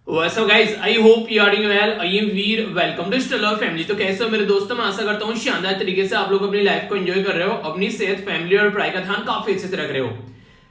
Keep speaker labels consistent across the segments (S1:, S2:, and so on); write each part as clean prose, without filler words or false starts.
S1: What's up guys, I hope you are doing well. I am Veer, welcome to stellar family. तो कैसे हो मेरे दोस्तों, मैं आशा करता हूँ शानदार तरीके से आप लोग अपनी लाइफ को एंजॉय कर रहे हो, अपनी सेहत, फैमिली और पढ़ाई का ध्यान काफी अच्छे से रख रहे हो।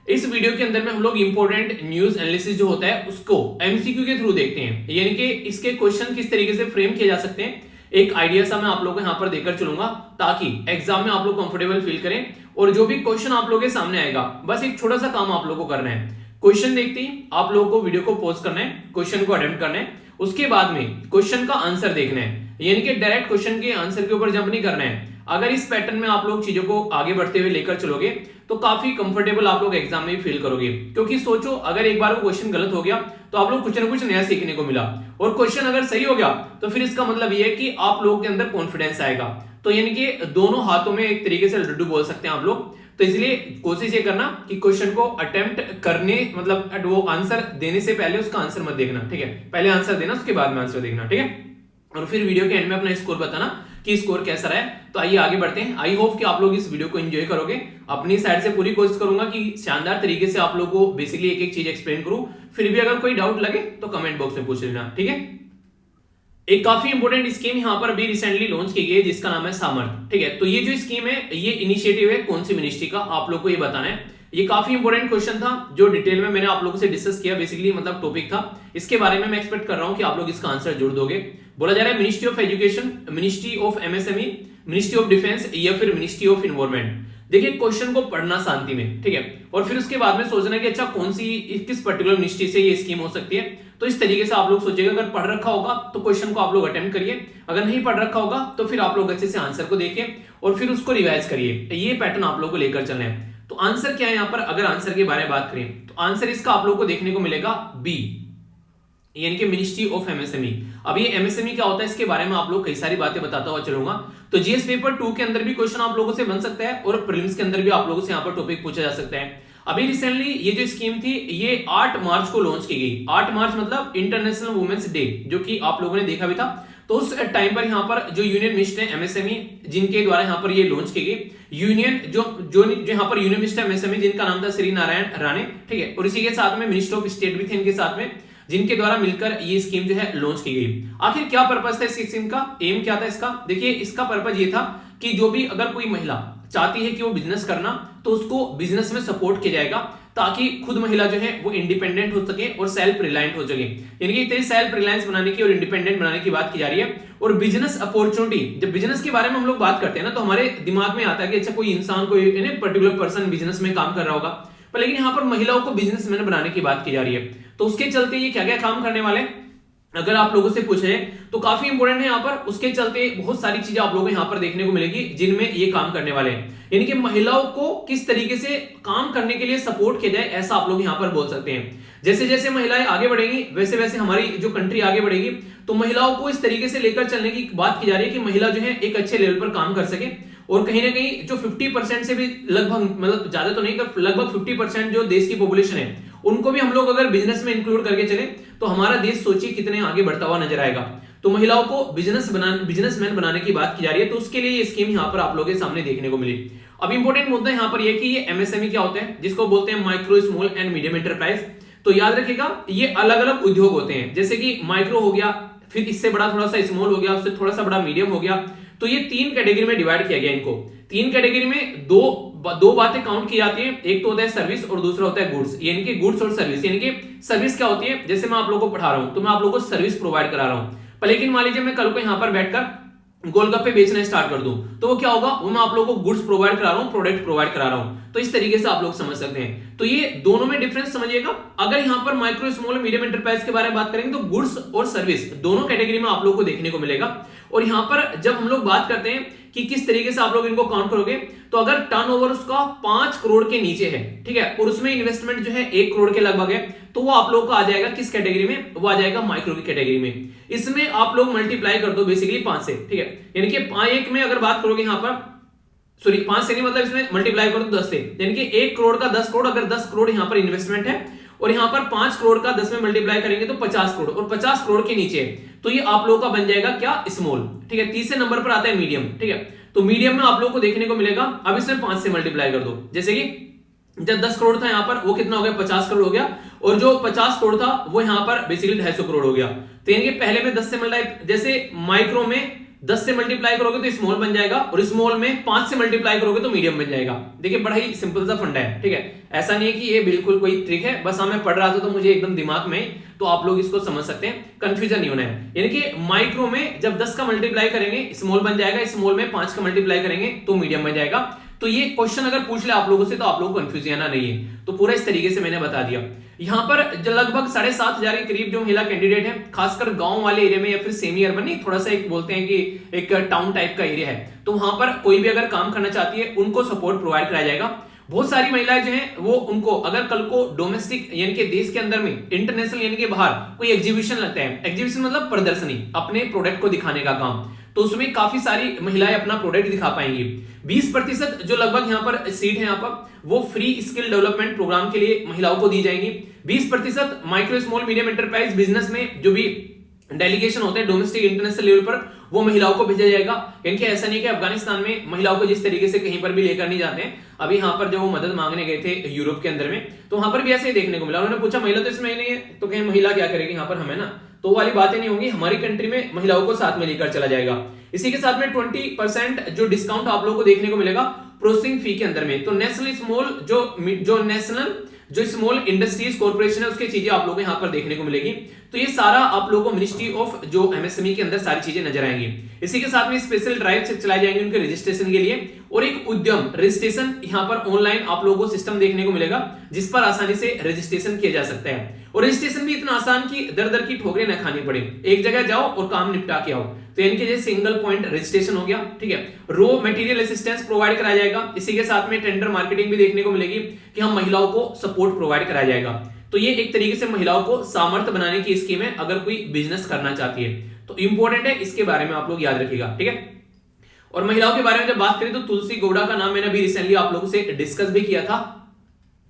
S1: इस वीडियो के अंदर में हम लोग इंपॉर्टेंट न्यूज एनालिसिस जो होता है उसको एमसीक्यू के थ्रू देखते हैं, यानी कि इसके क्वेश्चन किस तरीके से फ्रेम किए जा सकते हैं। एक आइडिया सा मैं आप लोगों को यहाँ पर देकर चलूंगा ताकि एग्जाम में आप लोग कंफर्टेबल फील करें। और जो भी क्वेश्चन आप लोगों के सामने आएगा, बस एक छोटा सा काम आप लोगों को करना है। क्वेश्चन देखते ही आप लोगों को वीडियो को पॉज करना है, क्वेश्चन को अटेम्प्ट करना है, उसके बाद में क्वेश्चन का आंसर देखना है, यानी कि डायरेक्ट क्वेश्चन के आंसर के ऊपर जंप नहीं करना है। अगर इस पैटर्न में आप लोग चीजों को आगे बढ़ते हुए लेकर चलोगे तो काफी कंफर्टेबल आप लोग एग्जाम में फील करोगे। क्योंकि सोचो, अगर एक बार वो क्वेश्चन गलत हो गया तो आप लोग कुछ ना कुछ नया सीखने को मिला, और क्वेश्चन अगर सही हो गया तो फिर इसका मतलब ये है कि आप लोगों के अंदर कॉन्फिडेंस आएगा। तो यानी कि दोनों हाथों में एक तरीके से लड्डू बोल सकते हैं आप लोग। तो इसलिए कोशिश ये करना कि क्वेश्चन को अटेम्प्ट करने, मतलब वो आंसर देने से पहले उसका आंसर मत देखना, ठीक है। पहले आंसर देना, उसके बाद में आंसर देखना, ठीक है। और फिर वीडियो के एंड में अपना स्कोर बताना कि स्कोर कैसा रहा है। तो आइए आगे बढ़ते हैं। आई होप कि आप लोग इस वीडियो को एंजॉय करोगे। अपनी साइड से पूरी कोशिश करूंगा कि शानदार तरीके से आप लोगों को बेसिकली एक एक चीज एक्सप्लेन करूं। फिर भी अगर कोई डाउट लगे तो कमेंट बॉक्स में पूछ लेना, ठीक है। एक काफी इंपोर्टेंट स्कीम यहाँ पर अभी रिसेंटली लॉन्च की गई है जिसका नाम है सामर्थ, ठीक है। तो ये जो स्कीम है, ये इनिशिएटिव है कौन सी मिनिस्ट्री का, आप लोग को ये बताना है। ये काफी इंपोर्टेंट क्वेश्चन था जो डिटेल में मैंने आप लोगों से डिस्कस किया, बेसिकली मतलब टॉपिक था। इसके बारे में मैं एक्सपेक्ट कर रहा हूं कि आप लोग इसका आंसर जोड़ दोगे। बोला जा रहा है ministry of education, ministry of MSME, ministry of defence या फिर मिनिस्ट्री ऑफ इन्वायरमेंट। देखिए, क्वेश्चन को पढ़ना शांति में, ठीक है, और फिर उसके बाद में सोचना कि अच्छा कौन सी किस पर्टिकुलर मिनिस्ट्री से ये स्कीम हो सकती है। तो इस तरीके से आप लोग सोचिएगा। अगर पढ़ रखा होगा तो क्वेश्चन को आप लोग अटेम्प्ट करिए, अगर नहीं पढ़ रखा होगा तो फिर आप लोग अच्छे से आंसर को देखिए और फिर उसको रिवाइज करिए। ये पैटर्न आप लोग को लेकर चलना है। तो आंसर क्या है यहाँ पर, अगर आंसर के बारे में बात करें तो आंसर इसका आप लोग को देखने को मिलेगा बी, यानी कि मिनिस्ट्री ऑफ एमएसएमई। अब ये एमएसएमई क्या होता है, इसके बारे में आप लोग कई सारी बातें बताता हुआ चलूंगा। तो जीएस पेपर 2 के अंदर भी क्वेश्चन आप लोगों से बन सकता है और प्रीलिम्स के अंदर भी आप लोगों से यहाँ पर टॉपिक पूछा जा सकता है। अभी रिसेंटली ये जो स्कीम थी ये 8 मार्च को लॉन्च की गई। 8 मार्च मतलब इंटरनेशनल वुमेन्स डे, जो कि आप लोगों ने देखा भी था। तो उस टाइम पर यहाँ पर जो यूनियन मिनिस्टर है एमएसएमई, जिनके द्वारा यहाँ पर ये लॉन्च की गई, यूनियन जो यहाँ पर यूनियन मिनिस्टर एमएसएमई जिनका नाम था श्री नारायण राणे, ठीक है। और इसी के साथ में मिनिस्टर ऑफ स्टेट भी थे इनके साथ में, जिनके द्वारा मिलकर ये स्कीम जो है लॉन्च की गई। आखिर क्या पर्पस था इस स्कीम का, एम क्या था इसका? देखिए, इसका पर्पस ये था कि जो भी अगर कोई महिला चाहती है कि वो बिजनेस करना, तो उसको बिजनेस में सपोर्ट किया जाएगा ताकि खुद महिला जो है वो इंडिपेंडेंट हो सके और सेल्फ रिलायंट हो सके। यानी कि इतनी सेल्फ रिलायंस बनाने की और इंडिपेंडेंट बनाने की बात की जा रही है। और बिजनेस अपॉर्चुनिटी, जब बिजनेस के बारे में हम लोग बात करते हैं ना, तो हमारे दिमाग में आता है कि अच्छा कोई इंसान, कोई पर्टिकुलर पर्सन बिजनेस में काम कर रहा होगा, पर लेकिन यहाँ पर महिलाओं को बिजनेसमैन बनाने की बात की जा रही है। तो उसके चलते ये क्या क्या काम करने वाले, अगर आप लोगों से पूछे तो काफी इंपोर्टेंट है यहाँ पर। उसके चलते बहुत सारी चीजें आप लोगों को यहाँ पर देखने को मिलेगी जिनमें ये काम करने वाले हैं। यानी कि महिलाओं को किस तरीके से काम करने के लिए सपोर्ट किया जाए, ऐसा आप लोग यहाँ पर बोल सकते हैं। जैसे जैसे महिलाएं आगे बढ़ेंगी वैसे वैसे हमारी जो कंट्री आगे बढ़ेगी। तो महिलाओं को इस तरीके से लेकर चलने की बात की जा रही है कि महिला जो है एक अच्छे लेवल पर काम कर सके। और कहीं ना कहीं जो 50% से भी लगभग, मतलब ज्यादा तो नहीं, लगभग 50% जो देश की पॉपुलेशन है उनको भी हम लोग अगर बिजनेस में इंक्लूड करके चले तो हमारा देश सोचिए कितने आगे बढ़ता हुआ नजर आएगा। तो महिलाओं को बिजनेसमैन बनाने की बात की जा रही है। तो उसके लिए ये स्कीम यहाँ पर आप लोगों के सामने देखने को मिली। अब इंपॉर्टेंट मुद्दा यहाँ पर यह कि ये एमएसएमई क्या होता है, जिसको बोलते हैं micro small and medium enterprise. तो याद रखिएगा, ये अलग अलग उद्योग होते हैं। जैसे कि माइक्रो हो गया, फिर इससे बड़ा थोड़ा सा स्मॉल हो गया, उससे थोड़ा सा बड़ा मीडियम हो गया। तो ये 3 कैटेगरी में डिवाइड किया गया इनको। 3 कैटेगरी में दो बातें काउंट की जाती है। एक तो होता है सर्विस और दूसरा होता है गुड्स, यानी कि गुड्स और सर्विस। यानी कि सर्विस क्या होती है, जैसे मैं आप लोगों को पढ़ा रहा हूं तो मैं आप लोगों को सर्विस प्रोवाइड करा रहा हूं, पर लेकिन मान लीजिए मैं कल को यहां पर बैठकर गोलगप्पे बेचना स्टार्ट कर दूं, तो वो क्या होगा, वो मैं आप लोगों को गुड्स प्रोवाइड करा रहा हूं, प्रोडक्ट प्रोवाइड करा रहा हूं। तो इस तरीके से आप लोग समझ सकते हैं। तो ये दोनों में डिफरेंस समझिएगा। अगर यहां पर माइक्रो स्मॉल मीडियम एंटरप्राइज के बारे में बात करेंगे तो गुड्स और सर्विस दोनों कैटेगरी में आप लोग को देखने को मिलेगा। और यहां पर जब हम लोग बात करते हैं कि किस तरीके से आप लोग इनको काउंट करोगे, तो अगर टर्नओवर उसका 5 करोड़ के नीचे है, ठीक है, और उसमें इन्वेस्टमेंट जो है 1 करोड़ के लगभग है, तो वो आप लोग को आ जाएगा किस कैटेगरी में, वो आ जाएगा माइक्रो की कैटेगरी में। इसमें आप लोग मल्टीप्लाई कर दो बेसिकली 5 से, ठीक है। यानी कि 1 में अगर बात करोगे यहाँ पर, सॉरी 5 से नहीं, मतलब इसमें मल्टीप्लाई करो 10 से, यानी कि 1 करोड़ का 10 करोड़, अगर 10 करोड़ यहाँ पर इन्वेस्टमेंट है और यहाँ पर 5 करोड़ का 10 में मल्टीप्लाई करेंगे तो 50 करोड़, और 50 करोड़ के नीचे, तो ये आप लोगों का बन जाएगा क्या, स्मॉल, ठीक है। तीसरे नंबर पर आता है मीडियम, ठीक है। तो मीडियम में आप लोगों को देखने को मिलेगा, अब इसमें 5 से मल्टीप्लाई कर दो, जैसे कि जब 10 करोड़ था यहाँ पर, वो कितना हो गया, 50 करोड़ हो गया। और जो 50 करोड़ था वो यहाँ पर बेसिकली 250 करोड़ हो गया। तो यानी कि पहले में 10 से मल्टीप्लाई, जैसे माइक्रो में 10 से मल्टीप्लाई करोगे तो स्मॉल बन जाएगा, और स्मॉल में 5 से मल्टीप्लाई करोगे तो मीडियम बन जाएगा। देखिए बड़ा ही सिंपल सा फंडा है, ठीक है। ऐसा नहीं है कि ये बिल्कुल कोई ट्रिक है, बस मैं पढ़ रहा था तो मुझे एकदम दिमाग में, तो आप लोग इसको समझ सकते हैं, कंफ्यूजन नहीं होना है। यानी कि माइक्रो में जब 10 का मल्टीप्लाई करेंगे स्मॉल बन जाएगा, स्मॉल में 5 का मल्टीप्लाई करेंगे तो मीडियम बन जाएगा। तो ये क्वेश्चन अगर पूछ ले आप लोगों से तो आप लोगों को कंफ्यूजन आना नहीं है, तो पूरा इस तरीके से मैंने बता दिया। यहाँ पर लगभग 7,500 के करीब जो महिला कैंडिडेट है, खासकर गांव वाले एरिया में या फिर सेमी अर्बन, नहीं थोड़ा सा एक बोलते हैं कि एक टाउन टाइप का एरिया है, तो वहां पर कोई भी अगर काम करना चाहती है उनको सपोर्ट प्रोवाइड कराया जाएगा। बहुत सारी महिलाएं जो हैं वो उनको अगर कल को डोमेस्टिक यानी कि देश के अंदर में, इंटरनेशनल यानी कि बाहर कोई एग्जीबिशन लगता है, एग्जीबिशन मतलब प्रदर्शनी, अपने प्रोडक्ट को दिखाने का काम, तो उसमें काफी सारी महिलाएं अपना प्रोडक्ट दिखा पाएंगी। 20% जो लगभग यहाँ पर सीट है यहाँ पर वो फ्री स्किल डेवलपमेंट प्रोग्राम के लिए महिलाओं को दी जाएंगी। 20% micro small medium enterprise business में जो भी डेलीगेशन होते हैं डोमेस्टिक इंटरनेशनल लेवल पर, वो महिलाओं को भेजा जाएगा। क्योंकि ऐसा नहीं कि अफगानिस्तान में महिलाओं को जिस तरीके से कहीं पर भी लेकर नहीं जाते हैं, अभी यहाँ पर जब वो मदद मांगने गए थे यूरोप के अंदर में, तो वहां पर भी ऐसे ही देखने को मिला। उन्होंने पूछा महिला तो इसमें नहीं है, तो कहीं महिला क्या करेगी यहाँ पर, हमें ना, तो वाली बातें नहीं होंगी, हमारी कंट्री में महिलाओं को साथ में लेकर चला जाएगा। इसी के साथ में 20% जो डिस्काउंट आप लोगों को देखने को मिलेगा प्रोसेसिंग फी के अंदर में। तो नेशनल स्मॉल इंडस्ट्रीज कॉर्पोरेशन है उसकी चीजें आप लोगों को यहाँ पर देखने को मिलेगी। तो ये सारा आप लोगों को मिनिस्ट्री ऑफ जो एमएसएमई के अंदर सारी चीजें नजर आएंगी। इसी के साथ में स्पेशल ड्राइव चलाई जाएंगी उनके रजिस्ट्रेशन के लिए, और एक उद्यम रजिस्ट्रेशन यहाँ पर ऑनलाइन आप लोगों को सिस्टम देखने को मिलेगा जिस पर आसानी से रजिस्ट्रेशन किया जा सकता है। और रजिस्ट्रेशन भी इतना आसान कि दर दर की ठोकरें न खानी पड़े, एक जगह जाओ और काम निपटा के आओ। तो यानी कि जैसे सिंगल पॉइंट रजिस्ट्रेशन हो गया, ठीक है। रो मटेरियल असिस्टेंस प्रोवाइड कराया जाएगा। इसी के साथ में टेंडर मार्केटिंग भी देखने को मिलेगी कि हम महिलाओं को सपोर्ट प्रोवाइड कराया जाएगा। तो ये एक तरीके से महिलाओं को सामर्थ्य बनाने की स्कीम है अगर कोई बिजनेस करना चाहती है, तो इंपॉर्टेंट है, इसके बारे में आप लोग याद रखिएगा, ठीक है। और महिलाओं के बारे में जब बात करें तो तुलसी गौड़ा का नाम मैंने अभी रिसेंटली आप लोगों से डिस्कस भी किया था,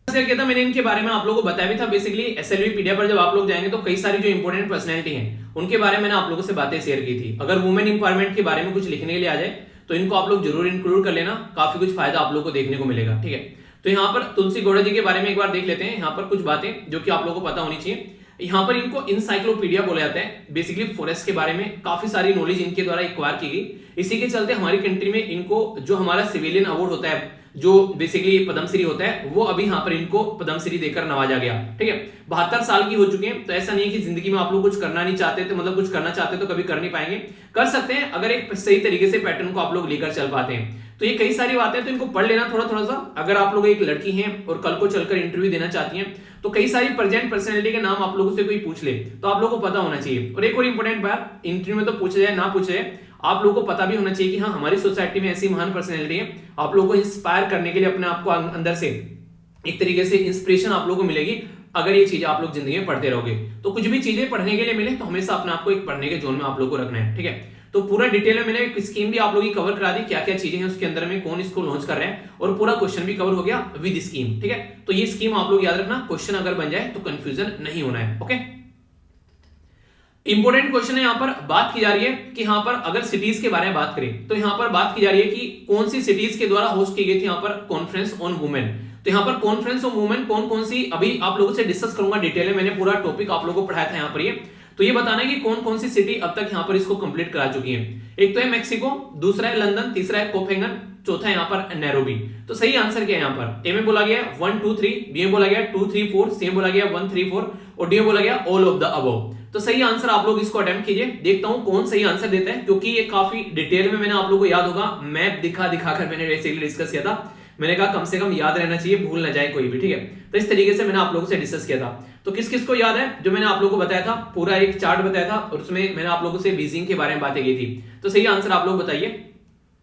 S1: मैंने इनके बारे में आप लोगों को बताया भी था। बेसिकली एसएलवीपीडिया पर जब आप लोग जाएंगे तो कई सारी जो इंपॉर्टेंट पर्सनैलिटी हैं उनके बारे में मैंने आप लोगों से बातें शेयर की थी। अगर वुमेन इंपावरमेंट के बारे में कुछ लिखने के लिए आ जाए तो इनको आप लोग जरूर इंक्लूड कर लेना, काफी कुछ फायदा आप लोग को देखने को मिलेगा, ठीक है। तो यहाँ पर तुलसी गौड़ा जी के बारे में एक बार देख लेते हैं। यहाँ पर कुछ बातें जो कि आप लोगों को पता होनी चाहिए। यहाँ पर इनको इंसाइक्लोपीडिया बोला जाता है। बेसिकली फॉरेस्ट के बारे में काफी सारी नॉलेज इनके द्वारा एक्वायर की गई। इसी के चलते हमारी कंट्री में इनको जो हमारा सिविलियन अवार्ड होता है, जो बेसिकली पद्मश्री होता है, वो अभी यहाँ पर इनको पद्मश्री देकर नवाजा गया, ठीक है। 72 साल की हो चुके हैं। तो ऐसा नहीं है कि जिंदगी में आप लोग कुछ करना नहीं चाहते, तो मतलब कुछ करना चाहते तो कभी कर नहीं पाएंगे, कर सकते हैं अगर एक सही तरीके से पैटर्न को आप लोग लेकर चल पाते हैं। तो ये कई सारी बातें तो इनको पढ़ लेना थोड़ा सा। अगर आप लोग एक लड़की हैं और कल को चलकर इंटरव्यू देना चाहती हैं तो कई सारी प्रेजेंट पर्सनैलिटी के नाम आप लोगों से कोई पूछ ले तो आप लोगों को पता होना चाहिए। और एक और इंपॉर्टेंट बात, इंटरव्यू में तो पूछा जाए ना पूछा जाए, आप लोगों को पता भी होना चाहिए कि हाँ हमारी सोसाइटी में ऐसी महान पर्सनैलिटी है। आप लोगों को इंस्पायर करने के लिए अपने आप को अंदर से एक तरीके से इंस्पिरेशन आप लोगों को मिलेगी अगर ये चीजें आप लोग जिंदगी में पढ़ते रहोगे। तो कुछ भी चीजें पढ़ने के लिए मिले तो हमेशा अपने आप को एक पढ़ने के जोन में आप लोग को रखना है, ठीक है। तो पूरा डिटेल में मैंने एक स्कीम भी आप लोगों की कवर करा दी, क्या क्या चीजें हैं उसके अंदर में, कौन इसको लॉन्च कर रहे हैं, और पूरा क्वेश्चन भी कवर हो गया विद स्कीम, ठीक है। तो ये स्कीम आप लोग याद रखना, क्वेश्चन अगर बन जाए तो कंफ्यूजन नहीं होना है, ओके। इंपॉर्टेंट क्वेश्चन है, यहाँ पर बात की जा रही है कि यहाँ पर अगर सिटीज के बारे में बात करें तो यहाँ पर बात की जा रही है कि कौन सी सिटीज के द्वारा होस्ट की गई थी यहाँ पर कॉन्फ्रेंस ऑन वुमेन। तो यहाँ पर कॉन्फ्रेंस ऑन वुमेन कौन कौन सी अभी आप लोगों से डिस्कस करूंगा डिटेल में। मैंने पूरा टॉपिक आप लोगों को पढ़ाया था यहाँ पर, ये तो ये बताना है कि कौन कौन सी सिटी अब तक यहाँ पर इसको कंप्लीट करा चुकी है। एक तो है मैक्सिको, दूसरा है लंदन, तीसरा है कोपेंगन, चौथा है यहाँ पर नैरोबी। तो सही आंसर क्या है यहाँ पर? ए में बोला गया 1 2 3, बी में बोला गया 2 3 4, सी में बोला गया 1 3 4 और डी में बोला गया ऑल ऑफ द अबव। तो सही आंसर आप लोग इसको अटेम्प्ट कीजिए, देखता हूं कौन सही आंसर देता है, क्योंकि ये काफी डिटेल में मैंने आप लोगों को याद होगा मैप दिखाकर मैंने बेसिकली डिस्कस किया था। मैंने कहा कम से कम याद रहना चाहिए, भूल ना जाए कोई भी, ठीक है। तो इस तरीके से मैंने आप लोगों से डिस्कस किया था। तो किस किस को याद है जो मैंने आप लोगों को बताया था, पूरा एक चार्ट बताया था और उसमें मैंने आप लोगों से बीजिंग के बारे में बातें की थी। तो सही आंसर आप लोग बताइए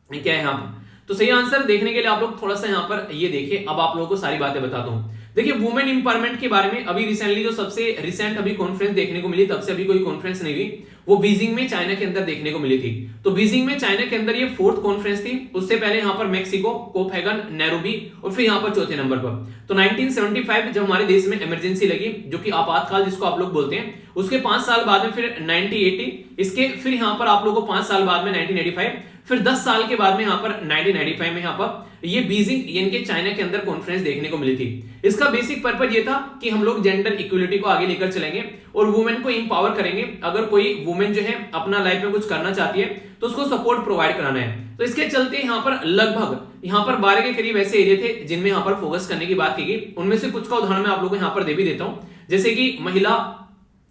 S1: क्या है यहाँ पर। तो सही आंसर देखने के लिए आप लोग थोड़ा सा यहाँ पर ये देखिए, अब आप लोगों को सारी बातें बताता हूँ। देखिए वुमेन इंपावरमेंट के बारे में अभी रिसेंटली जो सबसे रिसेंट अभी कॉन्फ्रेंस देखने को मिली, तब से अभी कोई कॉन्फ्रेंस नहीं हुई, वो बीजिंग में चाइना के अंदर देखने को मिली थी। तो बीजिंग में चाइना के अंदर ये 4th कॉन्फ्रेंस थी। उससे पहले यहाँ पर मैक्सिको, कोपेंगन, नैरोबी और फिर यहाँ पर चौथे नंबर पर। तो 1975 जब हमारे देश में इमरजेंसी लगी, जो कि आपातकाल जिसको आप लोग बोलते हैं, उसके 5 साल बाद में फिर 1980, इसके फिर यहां पर आप लोगों को 5 साल बाद में 1985, फिर 10 साल के बाद में यहां पर 1995 में यहां पर ये बीजिंग यानी कि चाइना के अंदर कॉन्फ्रेंस देखने को मिली थी। इसका बेसिक पर्पस ये था कि हम लोग जेंडर इक्वलिटी को आगे लेकर चलेंगे और वुमेन को इंपावर करेंगे। अगर कोई वुमेन जो है अपना लाइफ में कुछ करना चाहती है तो उसको सपोर्ट प्रोवाइड कराना है। तो इसके चलते यहाँ पर लगभग यहाँ पर 12 के करीब ऐसे एरिया थे जिनमें यहाँ पर फोकस करने की बात की गई। उनमें से कुछ का उदाहरण मैं आप लोगों को यहाँ पर दे भी देता हूँ, जैसे कि महिला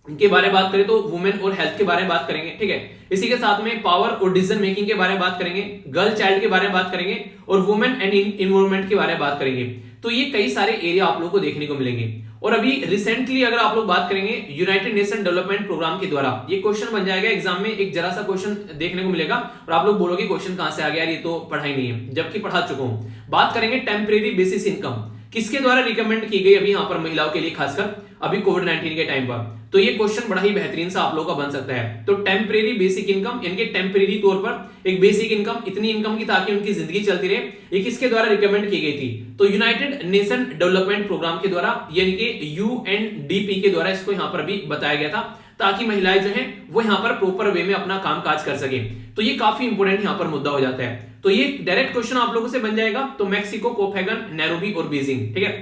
S1: के बारे में बात करें तो वुमेन और हेल्थ के बारे में बात करेंगे, ठीक है। इसी के साथ में पावर और डिसीजन मेकिंग के बारे में बात करेंगे, गर्ल चाइल्ड के बारे में बात करेंगे और वुमेन एंड इन्वायरमेंट के बारे में बात करेंगे। तो ये कई सारे एरिया आप लोगों को देखने को मिलेंगे। और अभी रिसेंटली अगर आप लोग बात करेंगे यूनाइटेड नेशन डेवलपमेंट प्रोग्राम के द्वारा ये क्वेश्चन बन जाएगा एग्जाम में, एक जरा सा क्वेश्चन देखने को मिलेगा और आप लोग बोलोगे क्वेश्चन कहां से आ गया, ये तो पढ़ा ही नहीं है, जबकि पढ़ा चुका हूं। बात करेंगे टेम्परेरी बेसिस इनकम किसके द्वारा रिकमेंड की गई अभी यहाँ पर महिलाओं के लिए, खासकर अभी कोविड-19 के टाइम पर। तो ये क्वेश्चन बड़ा ही बेहतरीन सा आप लोगों का बन सकता है। तो टेम्परेरी बेसिक इनकम यानी कि टेम्परेरी तौर पर एक बेसिक इनकम, इतनी इनकम की ताकि उनकी जिंदगी चलती रहे, ये किसके द्वारा रिकमेंड की गई थी? तो यूनाइटेड नेशन डेवलपमेंट प्रोग्राम के द्वारा यानी कि यूएनडीपी के द्वारा इसको यहाँ पर भी बताया गया था, ताकि महिलाएं जो है वो यहाँ पर प्रॉपर वे में अपना काम काज कर सके। तो ये काफी इंपोर्टेंट यहाँ पर मुद्दा हो जाता है। तो ये डायरेक्ट क्वेश्चन आप लोगों से बन जाएगा। तो मैक्सिको, कोपेनहेगन, नैरोबी और बीजिंग, ठीक है।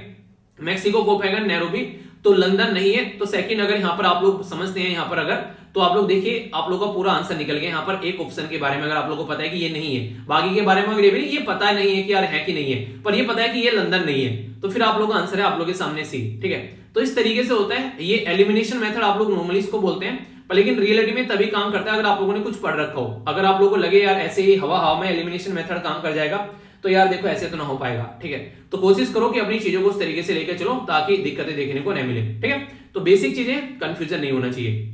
S1: मैक्सिको, कोपेनहेगन, नैरोबी, तो लंदन नहीं है। तो सेकंड अगर यहाँ पर आप लोग समझते हैं यहाँ पर अगर, तो आप लोग देखिए आप लोगों का पूरा आंसर निकल गया। यहाँ पर एक ऑप्शन के बारे में अगर आप लोगों को पता है कि ये नहीं है, बाकी के बारे में अगर ये पता नहीं है कि यार है कि नहीं है, पर ये पता है कि ये लंदन नहीं है, तो फिर आप लोगों का आंसर है आप लोग के सामने सी, ठीक है। तो इस तरीके से होता है ये एलिमिनेशन मेथड, आप लोग नॉर्मली इसको बोलते हैं, पर लेकिन रियलिटी में तभी काम करता है अगर आप लोगों ने कुछ पढ़ रखा हो। अगर आप लोगों को लगे यार ऐसे ही हवा में एलिमिनेशन मेथड काम कर जाएगा, तो यार देखो ऐसे तो ना हो पाएगा, ठीक है। तो कोशिश करो कि अपनी चीजों को उस तरीके से लेकर चलो ताकि दिक्कतें देखने को नहीं मिले, ठीक है। तो बेसिक चीजें कंफ्यूजन नहीं होना चाहिए।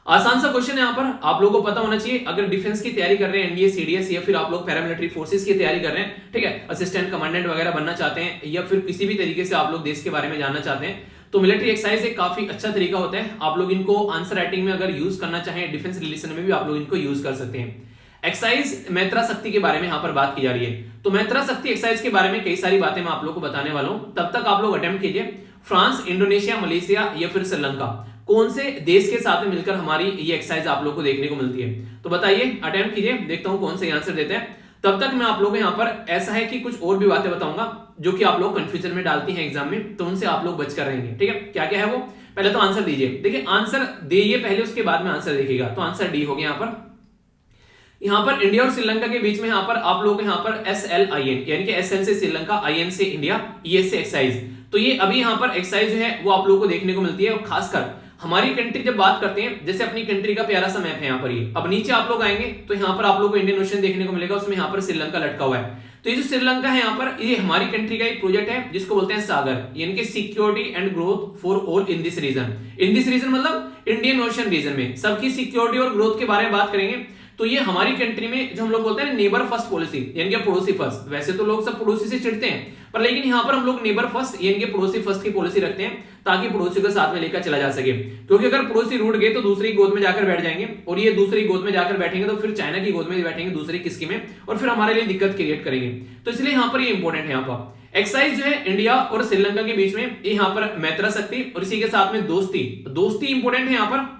S1: आसान सा क्वेश्चन है यहाँ पर, आप लोगों को पता होना चाहिए। अगर डिफेंस की तैयारी कर रहे हैं, एनडीए, सीडीएस, या फिर आप लोग पैरामिलिट्री फोर्सेस की तैयारी कर रहे हैं, ठीक है, असिस्टेंट कमांडेंट वगैरह बनना चाहते हैं, या फिर किसी भी तरीके से आप लोग देश के बारे में जानना चाहते हैं, तो मिलिट्री एक्सरसाइज एक काफी अच्छा तरीका होता है। आप लोग इनको आंसर राइटिंग में अगर यूज करना चाहें, डिफेंस रिलेशन में भी आप लोग इनको यूज कर सकते हैं। एक्सरसाइज मैत्रा शक्ति के बारे में यहाँ पर बात की जा रही है। तो मैत्रा शक्ति एक्सरसाइज के बारे में कई सारी बातें मैं आप लोग को बताने वाला हूं, तब तक आप लोग अटेम्प्ट कीजिए। फ्रांस, इंडोनेशिया, मलेशिया या फिर श्रीलंका, कौन से देश के साथ में मिलकर हमारी ये एक्सरसाइज आप लोग को देखने को मिलती है? तो बताइए, अटेम्प्ट कीजिए, देखता हूं कौन से आंसर देते हैं। तब तक मैं आप लोगों को यहाँ पर ऐसा है कि कुछ और भी बातें बताऊंगा जो कि आप लोग कंफ्यूजन में डालती हैं एग्जाम में, तो उनसे आप लोग बचकर रहेंगे, ठीक है। क्या क्या है वो, पहले तो आंसर दीजिए। देखिए आंसर दिए पहले, उसके बाद में आंसर देखिएगा। तो आंसर डी हो गया यहाँ पर इंडिया और श्रीलंका के बीच में यहाँ पर आप लोग यहाँ पर SLIN यानी कि SL से श्रीलंका, IN से इंडिया, ES से एक्सरसाइज। तो ये अभी यहाँ पर एक्सरसाइज जो है वो आप लोगों को देखने को मिलती है। और खासकर हमारी कंट्री जब बात करते हैं, जैसे अपनी कंट्री का प्यारा सा मैप है यहाँ पर, ये अब नीचे आप लोग आएंगे तो यहाँ पर आप लोग को इंडियन ओशन देखने को मिलेगा, उसमें यहाँ पर श्रीलंका लटका हुआ है। तो ये जो श्रीलंका है यहाँ पर, ये हमारी कंट्री का एक प्रोजेक्ट है जिसको बोलते हैं सागर, यानी कि security and growth for all in this region. In this region मतलब इंडियन ओशन रीजन में सबकी सिक्योरिटी और ग्रोथ के बारे में बात करेंगे। तो ये हमारी कंट्री में जो हम लोग बोलते हैं नेबर फर्स्ट पॉलिसी, यानी कि पड़ोसी फर्स्ट। वैसे तो लोग सब पड़ोसी से चिढ़ते हैं, पर लेकिन यहाँ पर हम लोग नेबर फर्स्ट यानी कि पड़ोसी फर्स्ट की पॉलिसी रखते हैं, ताकि पड़ोसी को साथ में लेकर चला जा सके। क्योंकि अगर पड़ोसी रूठ गए तो दूसरी गोद में जाकर बैठ जाएंगे, और ये दूसरी गोद में जाकर बैठेंगे तो फिर चाइना की गोद में बैठेंगे दूसरी किसकी में, और फिर हमारे लिए दिक्कत क्रिएट करेंगे। तो इसलिए यहाँ पर ये इंपॉर्टेंट है। यहाँ पर एक्सरसाइज जो है इंडिया और श्रीलंका के बीच में, ये यहाँ पर मैत्रा शक्ति और इसी के साथ में दोस्ती इंपॉर्टेंट है यहाँ पर,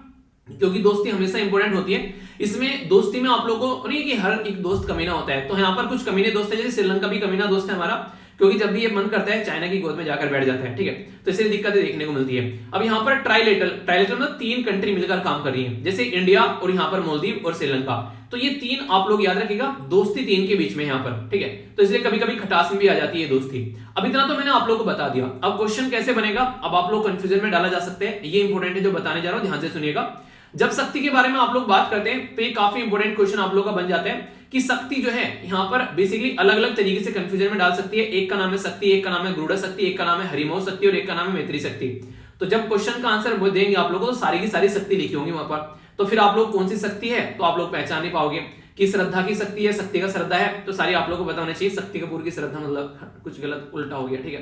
S1: क्योंकि दोस्ती हमेशा इंपॉर्टेंट होती है। इसमें दोस्ती में आप लोगों को नहीं कि हर एक दोस्त कमीना होता है, तो यहाँ पर कुछ कमीने दोस्त है, जैसे श्रीलंका भी कमीना दोस्त है हमारा, क्योंकि जब भी ये मन करता है चाइना की गोद में जाकर बैठ जाता है, ठीक है। तो इसलिए दिक्कतें देखने को मिलती है। अब यहाँ पर ट्राइलेटरल मतलब 3 कंट्री मिलकर काम कर रही है, जैसे इंडिया और यहाँ पर मालदीव और श्रीलंका। तो ये 3 आप लोग याद रखिएगा, दोस्ती 3 के बीच में यहाँ पर, ठीक है। तो इसलिए कभी कभी खटास में भी आ जाती है दोस्ती। अब इतना तो मैंने आप लोग को बता दिया। अब क्वेश्चन कैसे बनेगा, अब आप लोग कंफ्यूजन में डाला जा सकते हैं, ये इंपॉर्टेंट है जो बताने जा रहा हूं, ध्यान से सुनिएगा। जब शक्ति के बारे में आप लोग बात करते हैं तो ये काफी इंपॉर्टेंट क्वेश्चन आप लोग का बन जाता है कि शक्ति जो है यहाँ पर बेसिकली अलग अलग तरीके से कंफ्यूजन में डाल सकती है। एक का नाम है शक्ति, एक का नाम है गरुड़ शक्ति, एक का नाम है हरिमोह शक्ति और एक का नाम है मैत्री शक्ति। तो जब क्वेश्चन का आंसर देंगे आप लोगों को, तो सारी की सारी शक्ति लिखी होंगी वहां पर। तो फिर आप लोग कौन सी शक्ति है तो आप लोग पहचान नहीं पाओगे कि श्रद्धा की शक्ति है, शक्ति का श्रद्धा है, तो सारी आप लोग को पता होना चाहिए। शक्ति कपूर की श्रद्धा मतलब कुछ गलत उल्टा हो गया, ठीक है।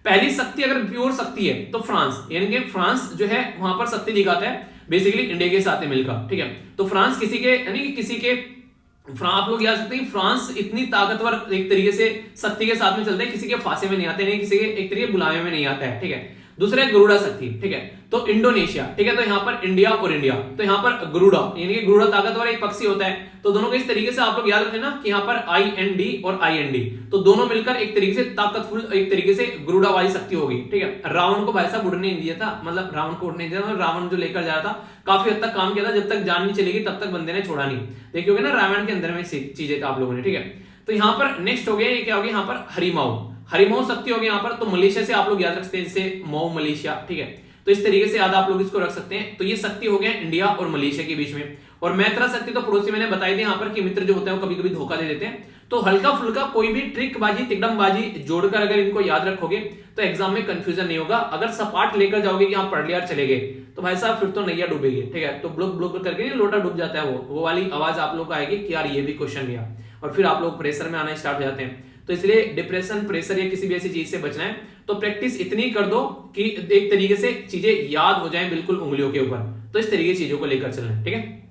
S1: पहली शक्ति अगर प्योर शक्ति है तो फ्रांस, यानी कि फ्रांस जो है वहां पर शक्ति दिखाता है बेसिकली इंडिया के साथ में मिलकर, ठीक है। तो फ्रांस किसी के यानी कि किसी के आप लोग याद सकते हैं फ्रांस इतनी ताकतवर एक तरीके से शक्ति के साथ में चलता है, किसी के फांसे में नहीं आते, नहीं किसी के एक तरीके बुलावे में नहीं आता है, ठीक है। दूसरा है गरुड़ा शक्ति, ठीक है, तो इंडोनेशिया, ठीक है, तो यहाँ पर इंडिया और इंडिया, तो यहाँ पर गरुड़ा यानी कि गरुड़ा ताकतवर एक पक्षी होता है, तो दोनों को इस तरीके से आप लोग याद रखें ना कि यहाँ पर IND और IND, तो दोनों मिलकर एक तरीके से ताकतफुल, एक तरीके से गरुड़ा वाली शक्ति होगी, ठीक है। रावण को भाई साहब उड़ने नहीं दिया था, मतलब रावण को उड़ने दिया था, रावण जो लेकर जा रहा था काफी हद तक काम किया था, जब तक जान नहीं चलेगी तब तक बंदे ने छोड़ा नहीं, देखिए ना रावण के अंदर में चीजें आप लोगों ने, ठीक है। तो यहाँ पर नेक्स्ट हो गया, ये क्या हो गया यहाँ पर हरिमाऊ, हरिमाऊ शक्ति हो गया यहाँ पर, तो मलेशिया से आप लोग याद रख सकते हैं, जैसे मऊ मलेशिया, ठीक है, तो इस तरीके से याद आप लोग इसको रख सकते हैं। तो ये शक्ति हो गया इंडिया और मलेशिया के बीच में। और मैत्रा शक्ति तो पड़ोसी मैंने बताई थी यहाँ पर कि मित्र जो होते हैं वो कभी कभी धोखा दे देते हैं, तो हल्का फुल्का कोई भी ट्रिक बाजी तिकड़म बाजी जोड़कर अगर इनको याद रखोगे तो एग्जाम में कंफ्यूजन नहीं होगा। अगर सपाट लेकर जाओगे कि हाँ पढ़ लिया चले गए तो भाई साहब फिर तो नैया डूबेगी, ठीक है, तो ब्लुक ब्लुक करके नहीं लोटा डूब जाता है, वो वाली आवाज आप लोग को आएगी कि यार ये भी क्वेश्चन गया, और फिर आप लोग प्रेशर में आना स्टार्ट हो जाते हैं। तो इसलिए डिप्रेशन, प्रेशर या किसी भी ऐसी चीज से बचना है तो प्रैक्टिस इतनी कर दो कि एक तरीके से चीजें याद हो जाएं बिल्कुल उंगलियों के ऊपर, तो इस तरीके की चीजों को लेकर चलना है, ठीक है।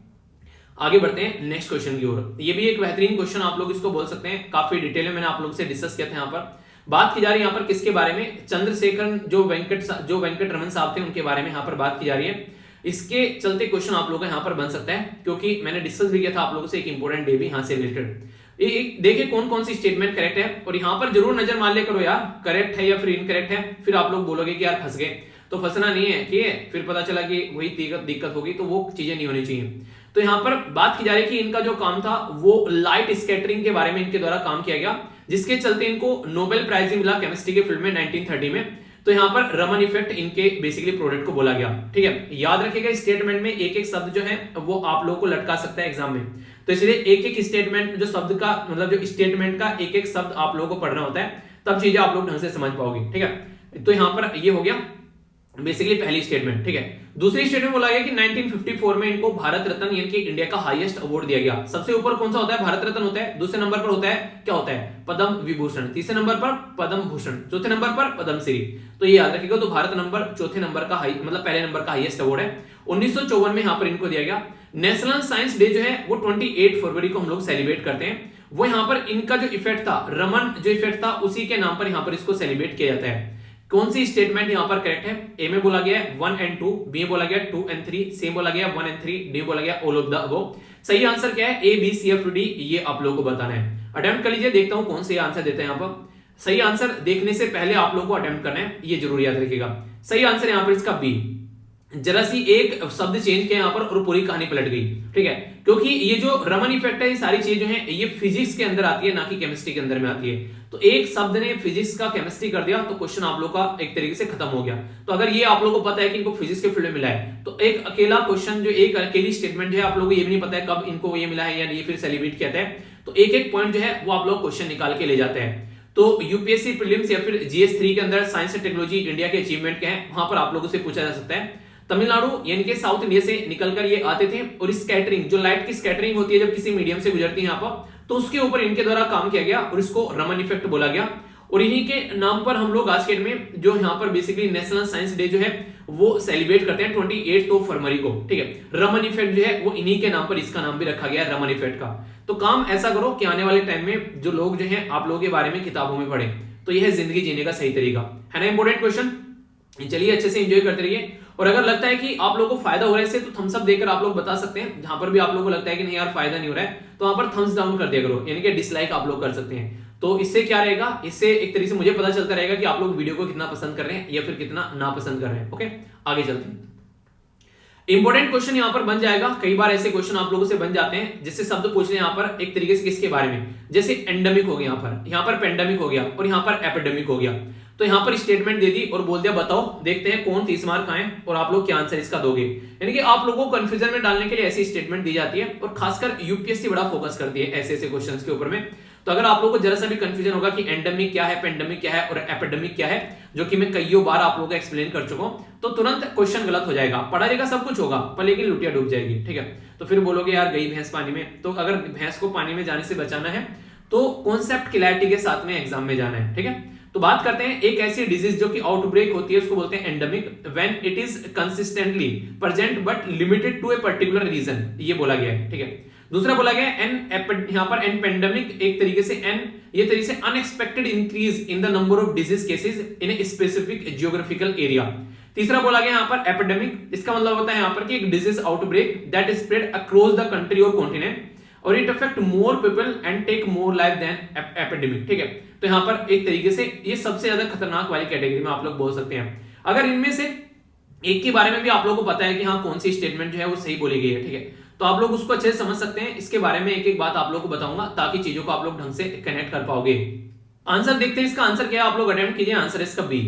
S1: आगे बढ़ते हैं नेक्स्ट क्वेश्चन की ओर। ये भी एक बेहतरीन क्वेश्चन आप लोग इसको बोल सकते हैं, काफी डिटेल में मैंने आप लोग से डिस्कस किया था। यहाँ पर बात की जा रही है यहाँ पर किसके बारे में, चंद्रशेखर जो वेंकट रमन साहब थे उनके बारे में यहाँ पर बात की जा रही है। इसके चलते क्वेश्चन आप लोगों का यहाँ पर बन सकता है, क्योंकि मैंने डिस्कस भी किया था आप लोगों से एक इंपॉर्टेंट डे भी यहाँ से रिलेटेड। देखिए कौन कौन सी स्टेटमेंट करेक्ट है, और यहाँ पर जरूर नजर मान लिया करो यार करेक्ट है या फिर इनकरेक्ट है, फिर आप लोग बोलोगे कि यार फंस गए, तो फंसना नहीं है, ठीक है, फिर पता चला कि वही दिक्कत होगी, तो वो चीजें नहीं होनी चाहिए। तो यहाँ पर बात की जा रही है कि इनका जो काम था वो लाइट स्कैटरिंग के बारे में इनके द्वारा काम किया गया, जिसके चलते इनको नोबेल प्राइज मिला केमिस्ट्री के फील्ड में 1930 में। तो यहाँ पर रमन इफेक्ट इनके बेसिकली प्रोडक्ट को बोला गया, ठीक है। याद रखिएगा स्टेटमेंट में एक एक शब्द जो है वो आप लोगों को लटका सकता है एग्जाम में, तो इसलिए एक एक स्टेटमेंट जो शब्द का मतलब जो स्टेटमेंट का एक एक शब्द आप लोगों को पढ़ना होता है, तब चीजें आप लोग ढंग से समझ पाओगे, ठीक है। तो यहाँ पर ये हो गया बेसिकली पहली स्टेटमेंट, ठीक है। दूसरी स्टेटमेंट बोला गया कि 1954 में इनको भारत रत्न यानी कि इंडिया का हाईएस्ट अवार्ड दिया गया। सबसे ऊपर कौन सा होता है, भारत रत्न होता है, दूसरे नंबर पर होता है क्या होता है, पद्म विभूषण, तीसरे नंबर पर पद्म भूषण, चौथे नंबर पर पद्मश्री। तो ये याद रखिएगा, तो भारत नंबर चौथे नंबर का मतलब पहले नंबर का हाईएस्ट अवार्ड है। 1954 में यहाँ पर इनको दिया गया। नेशनल साइंस डे जो है वो 28 फरवरी को हम लोग सेलिब्रेट करते हैं। वो यहाँ पर इनका जो इफेक्ट था, रमन जो इफेक्ट था, उसी के नाम पर यहाँ पर इसको सेलिब्रेट किया जाता है। कौन सी स्टेटमेंट यहाँ पर करेक्ट है, ए में बोला गया है 1 and 2, बी में बोला गया 2 and 3, सी में बोला गया 1 and 3, डी में बोला गया ऑल ऑफ द अबव। सही आंसर क्या है, A B C F D, ये आप लोगों को बताना है। अटेम्प्ट कर लीजिए, देखता हूं कौन सी आंसर देते हैं यहाँ पर। सही आंसर देखने से पहले आप लोगों को अटेम्प्ट करना है, ये जरूर याद रखिएगा। सही आंसर यहाँ पर इसका बी, जरा सी एक शब्द चेंज किया यहाँ पर और पूरी कहानी पलट गई, ठीक है, क्योंकि ये जो रमन इफेक्ट है ये सारी चीजें जो है ये फिजिक्स के अंदर आती है, ना कि केमिस्ट्री के अंदर में आती है। तो एक शब्द ने फिजिक्स का केमिस्ट्री कर दिया तो क्वेश्चन आप लोग का एक तरीके से खत्म हो गया। तो अगर ये आप लोगों को पता है कि इनको फिजिक्स के फील्ड में मिला है, तो एक अकेला क्वेश्चन जो एक अकेली स्टेटमेंट जो है आप लोगों को ये भी नहीं पता है कब इनको ये मिला है या ये फिर सेलिब्रेट किया है, तो एक एक पॉइंट जो है वो आप लोग क्वेश्चन निकाल के ले जाते हैं। तो यूपीएससी प्रीलिम्स या फिर जीएस 3 के अंदर साइंस एंड टेक्नोलॉजी इंडिया के अचीवमेंट के हैं, वहां पर आप लोगों से पूछा जा सकता है। तमिलनाडु यानी कि साउथ इंडिया से निकलकर ये आते थे, और स्कैटरिंग जो लाइट की स्कैटरिंग होती है जब किसी मीडियम से गुजरती है यहाँ पर, तो उसके ऊपर इनके द्वारा काम किया गया और इसको रमन इफेक्ट बोला गया। और इन्हीं के नाम पर हम लोग आज के में जो यहाँ पर बेसिकली नेशनल साइंस डे जो है वो सेलिब्रेट करते हैं 28 फरवरी को, ठीक है। रमन इफेक्ट जो है वो इन्हीं के नाम पर इसका नाम भी रखा गया है, रमन इफेक्ट का। तो काम ऐसा करो कि आने वाले टाइम में जो लोग जो है आप लोगों के बारे में किताबों में पढ़े, तो यह है जिंदगी जीने का सही तरीका, है ना। इंपॉर्टेंट क्वेश्चन, चलिए अच्छे से एंजॉय करते रहिए। और अगर लगता है कि आप लोगों को फायदा हो रहा है इससे, तो थम्स अप देकर आप लोग बता सकते हैं। जहां पर भी आप लोगों को लगता है कि नहीं यार फायदा नहीं हो रहा है, तो वहां पर थम्स डाउन कर दिया करो, यानी कि डिसलाइक आप लोग कर सकते हैं। तो इससे क्या रहेगा, इससे एक तरीके से मुझे पता चलता रहेगा कि आप लोग वीडियो को कितना पसंद कर रहे हैं या फिर कितना नापसंद कर रहे हैं। ओके, आगे चलते हैं। इंपॉर्टेंट क्वेश्चन यहां पर बन जाएगा, कई बार ऐसे क्वेश्चन आप लोगों से बन जाते हैं जिससे शब्द पूछ रहे हैं यहाँ पर एक तरीके से किसके बारे में, जैसे एंडेमिक हो गया, यहाँ पर पेंडेमिक हो गया और यहाँ पर एपिडेमिक हो गया। तो यहाँ पर स्टेटमेंट दे दी और बोल दिया बताओ, देखते हैं कौन 30 मार्क आए और आप लोग क्या आंसर इसका दोगे। यानी कि आप लोगों को कंफ्यूजन में डालने के लिए ऐसी स्टेटमेंट दी जाती है, और खासकर यूपीएससी बड़ा फोकस करती है ऐसे ऐसे क्वेश्चंस के ऊपर में। तो अगर आप लोगों को जरा सा भी कंफ्यूजन होगा कि एंडेमिक क्या है, पेंडेमिक क्या है और एपिडेमिक क्या है, जो कि मैं कईयों बार आप लोगों को एक्सप्लेन कर चुका हूं, तो तुरंत क्वेश्चन गलत हो जाएगा। पढ़ा जाएगा, सब कुछ होगा, पर लेकिन लुटिया डूब जाएगी, ठीक है। तो फिर बोलोगे यार गई भैंस पानी में। तो अगर भैंस को पानी में जाने से बचाना है तो कॉन्सेप्ट क्लैरिटी के साथ में एग्जाम में जाना है, ठीक है। तो बात करते हैं एक ऐसी डिजीज जो कि आउटब्रेक होती है, उसको बोलते हैं endemic, when it is consistently present but limited to a particular region, ये बोला गया है, ठीक है। दूसरा बोला गया यहाँ पर एन पेंडेमिक, एक तरीके से ये तरीके से unexpected increase in the number of disease cases in a specific geographical area. तीसरा बोला गया यहाँ पर एपिडेमिक, इसका मतलब होता है यहाँ पर कि एक disease outbreak that is spread across the country और कॉन्टिनेंट और it affect more people and take more life than epidemic. ठीक है, तो यहाँ पर एक तरीके से ये सबसे ज्यादा खतरनाक वाली कैटेगरी में आप लोग बोल सकते हैं। अगर इनमें से एक के बारे में भी आप लोगों को पता है कि हाँ कौन सी स्टेटमेंट जो है वो सही बोली गई है, ठीक है, तो आप लोग उसको अच्छे से समझ सकते हैं। इसके बारे में एक एक बात आप लोग को बताऊंगा ताकि चीजों को आप लोग ढंग से कनेक्ट कर पाओगे। आंसर देखते हैं, इसका आंसर क्या है, आप लोग अटेम्प्ट कीजिए। आंसर इसका बी।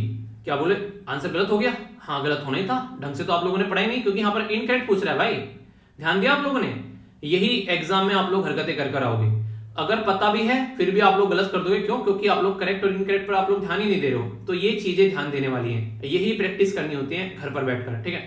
S1: क्या बोले, आंसर गलत हो गया? हाँ गलत होना ही था, ढंग से तो आप लोगों ने पढ़ा ही नहीं, क्योंकि यहाँ पर इनकरेक्ट पूछ रहा है भाई। ध्यान दिया आप लोगों ने? यही एग्जाम में आप लोग हरकतें कर आओगे। अगर पता भी है फिर भी आप लोग गलत कर दोगे, क्यों? क्योंकि आप लोग करेक्ट और इनकरेक्ट पर आप लोग ध्यान ही नहीं दे रहे हो। तो ये चीजें ध्यान देने वाली हैं, यही प्रैक्टिस करनी होती है घर पर बैठकर। ठीक है,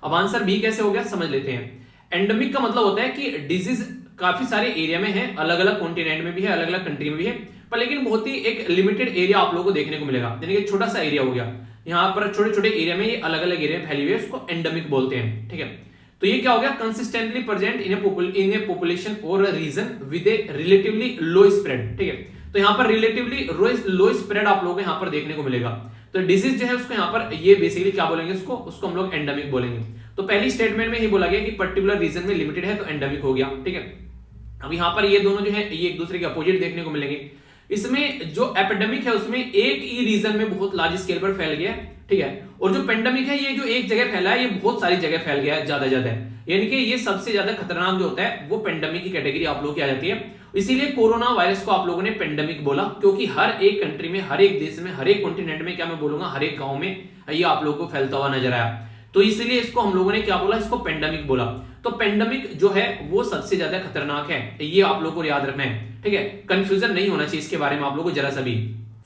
S1: अब आंसर बी कैसे हो गया समझ लेते हैं। एंडेमिक का मतलब होता है कि डिजीज काफी सारे एरिया में है, अलग अलग कॉन्टिनेंट में भी है, अलग अलग कंट्री में भी है, पर लेकिन बहुत ही एक लिमिटेड एरिया आप लोगों को देखने को मिलेगा, यानी कि छोटा सा एरिया हो गया। यहाँ पर छोटे छोटे एरिया में ये अलग अलग एरिया में फैली हुई है, उसको एंडेमिक बोलते हैं। ठीक है, तो ये क्या हो गया, consistently present in a population और region with a relatively low spread. ठीक है, तो यहाँ पर रिलेटिवली लो स्प्रेड आप लोगों को यहाँ पर देखने को मिलेगा। तो डिजीज जो है उसको यहाँ पर ये बेसिकली क्या बोलेंगे, उसको हम लोग एंडेमिक बोलेंगे। तो पहली स्टेटमेंट में ही बोला गया कि पर्टिकुलर रीजन में लिमिटेड है, तो एंडेमिक हो गया। ठीक है, अब यहाँ पर ये दोनों जो है ये एक दूसरे के अपोजिट देखने को मिलेंगे। इसमें जो एपिडेमिक है उसमें एक ही रीजन में बहुत लार्ज स्केल पर फैल गया, ठीक है, और जो पेंडेमिक है ये जो एक जगह फैला है ये बहुत सारी जगह फैल गया है, ज्यादा यानी कि ये सबसे ज्यादा खतरनाक जो होता है वो पेंडेमिक की कैटेगरी आप लोग की आ जाती है। इसीलिए कोरोना वायरस को आप लोगों ने पेंडेमिक बोला, क्योंकि हर एक कंट्री में, हर एक देश में, हर एक कॉन्टिनेंट में, क्या मैं बोलूंगा हर एक गांव में ये आप लोगों को फैलता हुआ नजर आया, तो इसलिए इसको हम लोगों ने क्या बोला, इसको पेंडेमिक बोला। तो पेंडेमिक जो है वो सबसे ज्यादा खतरनाक है, ये आप लोगों को याद रखना है। ठीक है, कंफ्यूजन नहीं होना चाहिए इसके बारे में आप लोगों को जरा सा भी।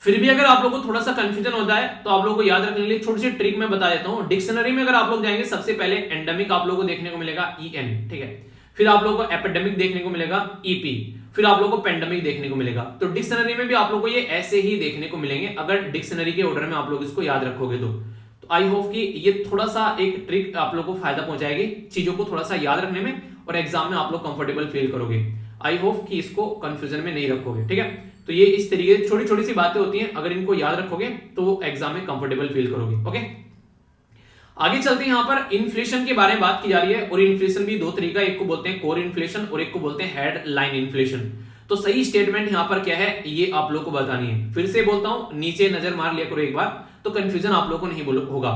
S1: फिर भी अगर आप लोगों को थोड़ा सा कंफ्यूजन होता है तो आप लोगों को याद रखने के लिए छोटी सी ट्रिक मैं बता देता हूं। डिक्शनरी में अगर आप लोग जाएंगे सबसे पहले एंडेमिक आप लोगों को देखने को मिलेगा EN, ठीक है, फिर आप लोगों को एपिडेमिक देखने को मिलेगा EP, फिर आप लोगों को पेंडेमिक देखने को मिलेगा। तो डिक्शनरी में भी आप लोगों को ये ऐसे ही देखने को मिलेंगे अगर डिक्शनरी के ऑर्डर में आप लोग इसको याद रखोगे तो आई होप कि ये थोड़ा सा एक ट्रिक आप लोगों को फायदा पहुंचाएगी चीजों को थोड़ा सा याद रखने में, और एग्जाम में आप लोग कंफर्टेबल फील करोगे। आई होप कि इसको कंफ्यूजन में नहीं रखोगे। ठीक है, तो ये इस तरीके से छोटी छोटी सी बातें होती हैं, अगर इनको याद रखोगे तो एग्जाम में कंफर्टेबल फील करोगे। ओके, आगे चलते हैं। यहाँ पर इन्फ्लेशन के बारे में बात की जा रही है, और इन्फ्लेशन भी दो तरीका, एक को बोलते हैं कोर इन्फ्लेशन और एक को बोलते हैं हेडलाइन इन्फ्लेशन। तो सही स्टेटमेंट यहाँ पर क्या है ये आप लोग को बतानी है। फिर से बोलता हूं, नीचे नजर मार लिया करो एक बार, तो कंफ्यूजन आप लोगों को नहीं होगा।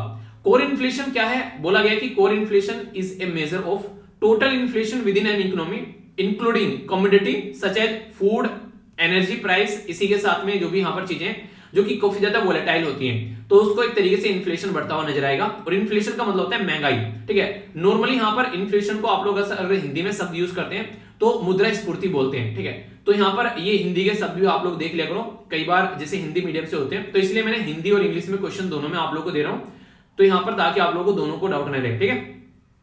S1: कोर इन्फ्लेशन क्या है, बोला गया कि core inflation is a measure of total inflation within an economy including commodity such as food, energy price, इसी के साथ में जो भी यहाँ पर चीजें जो कि काफी ज्यादा वोलेटाइल होती हैं, तो उसको एक तरीके से इन्फ्लेशन बढ़ता हुआ नजर आएगा। और इन्फ्लेशन का मतलब होता है महंगाई। ठीक है, नॉर्मली यहाँ पर इन्फ्लेशन को आप लोग अगर हिंदी में शब्द यूज करते हैं तो मुद्रास्फीति बोलते हैं। ठीक है, तो यहाँ पर ये हिंदी के शब्द भी आप लोग देख लिया करो, कई बार जैसे हिंदी मीडियम से होते हैं, तो इसलिए मैंने हिंदी और इंग्लिश में क्वेश्चन दोनों में आप लोग को दे रहा हूं, तो यहाँ पर ताकि आप लोगों को दोनों को डाउट न रहे। ठीक है,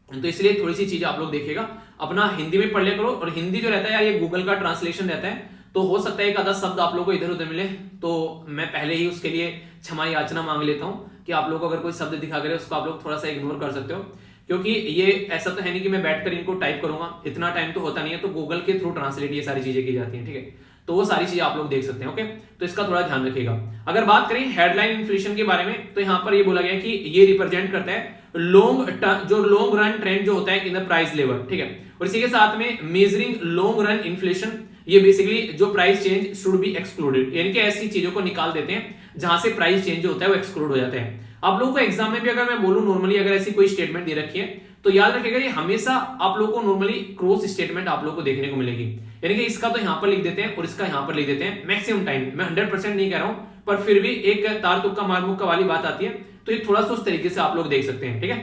S1: तो इसलिए थोड़ी सी चीजें आप लोग देखिएगा, अपना हिंदी में पढ़ लिया करो। और हिंदी जो रहता है यार ये गूगल का ट्रांसलेशन रहता है, तो हो सकता है एक आधा शब्द आप लोगों को इधर उधर मिले, तो मैं पहले ही उसके लिए क्षमा याचना मांग लेता हूं कि आप लोग को अगर कोई शब्द दिखा करे उसको आप लोग थोड़ा सा इग्नोर कर सकते हो, क्योंकि ये ऐसा तो है नहीं कि मैं बैठकर इनको टाइप करूंगा, इतना टाइम तो होता नहीं है, तो गूगल के थ्रू ट्रांसलेट ये सारी चीजें की जाती हैं। ठीक है, तो वो सारी चीजें आप लोग देख सकते हैं। ओके, तो इसका थोड़ा ध्यान रखिएगा। अगर बात करें हेडलाइन इन्फ्लेशन के बारे में, तो यहाँ पर ये बोला गया कि ये रिप्रेजेंट करता है लॉन्ग रन ट्रेंड जो होता है इन द प्राइस लेवल। ठीक है, और इसी के साथ में मेजरिंग लॉन्ग रन इन्फ्लेशन, ये बेसिकली जो price change should be excluded, यानी कि ऐसी चीजों को निकाल देते हैं जहां से प्राइस चेंज जो होता है वो एक्सक्लूड हो जाता है। आप लोगों को एग्जाम में भी अगर मैं बोलूं नॉर्मली अगर ऐसी कोई स्टेटमेंट दे रखी है तो याद रखिएगा ये हमेशा आप लोगों को नॉर्मली क्रॉस स्टेटमेंट आप लोगों को देखने को मिलेगी, यानी कि इसका तो यहां पर लिख देते हैं और इसका यहां पर लिख देते हैं मैक्सिमम टाइम। मैं 100% नहीं कह रहा हूं, पर फिर भी एक तार तुक्का मार मुक्का वाली बात आती है, तो ये थोड़ा सा उस तरीके से आप लोग देख सकते हैं। ठीक है,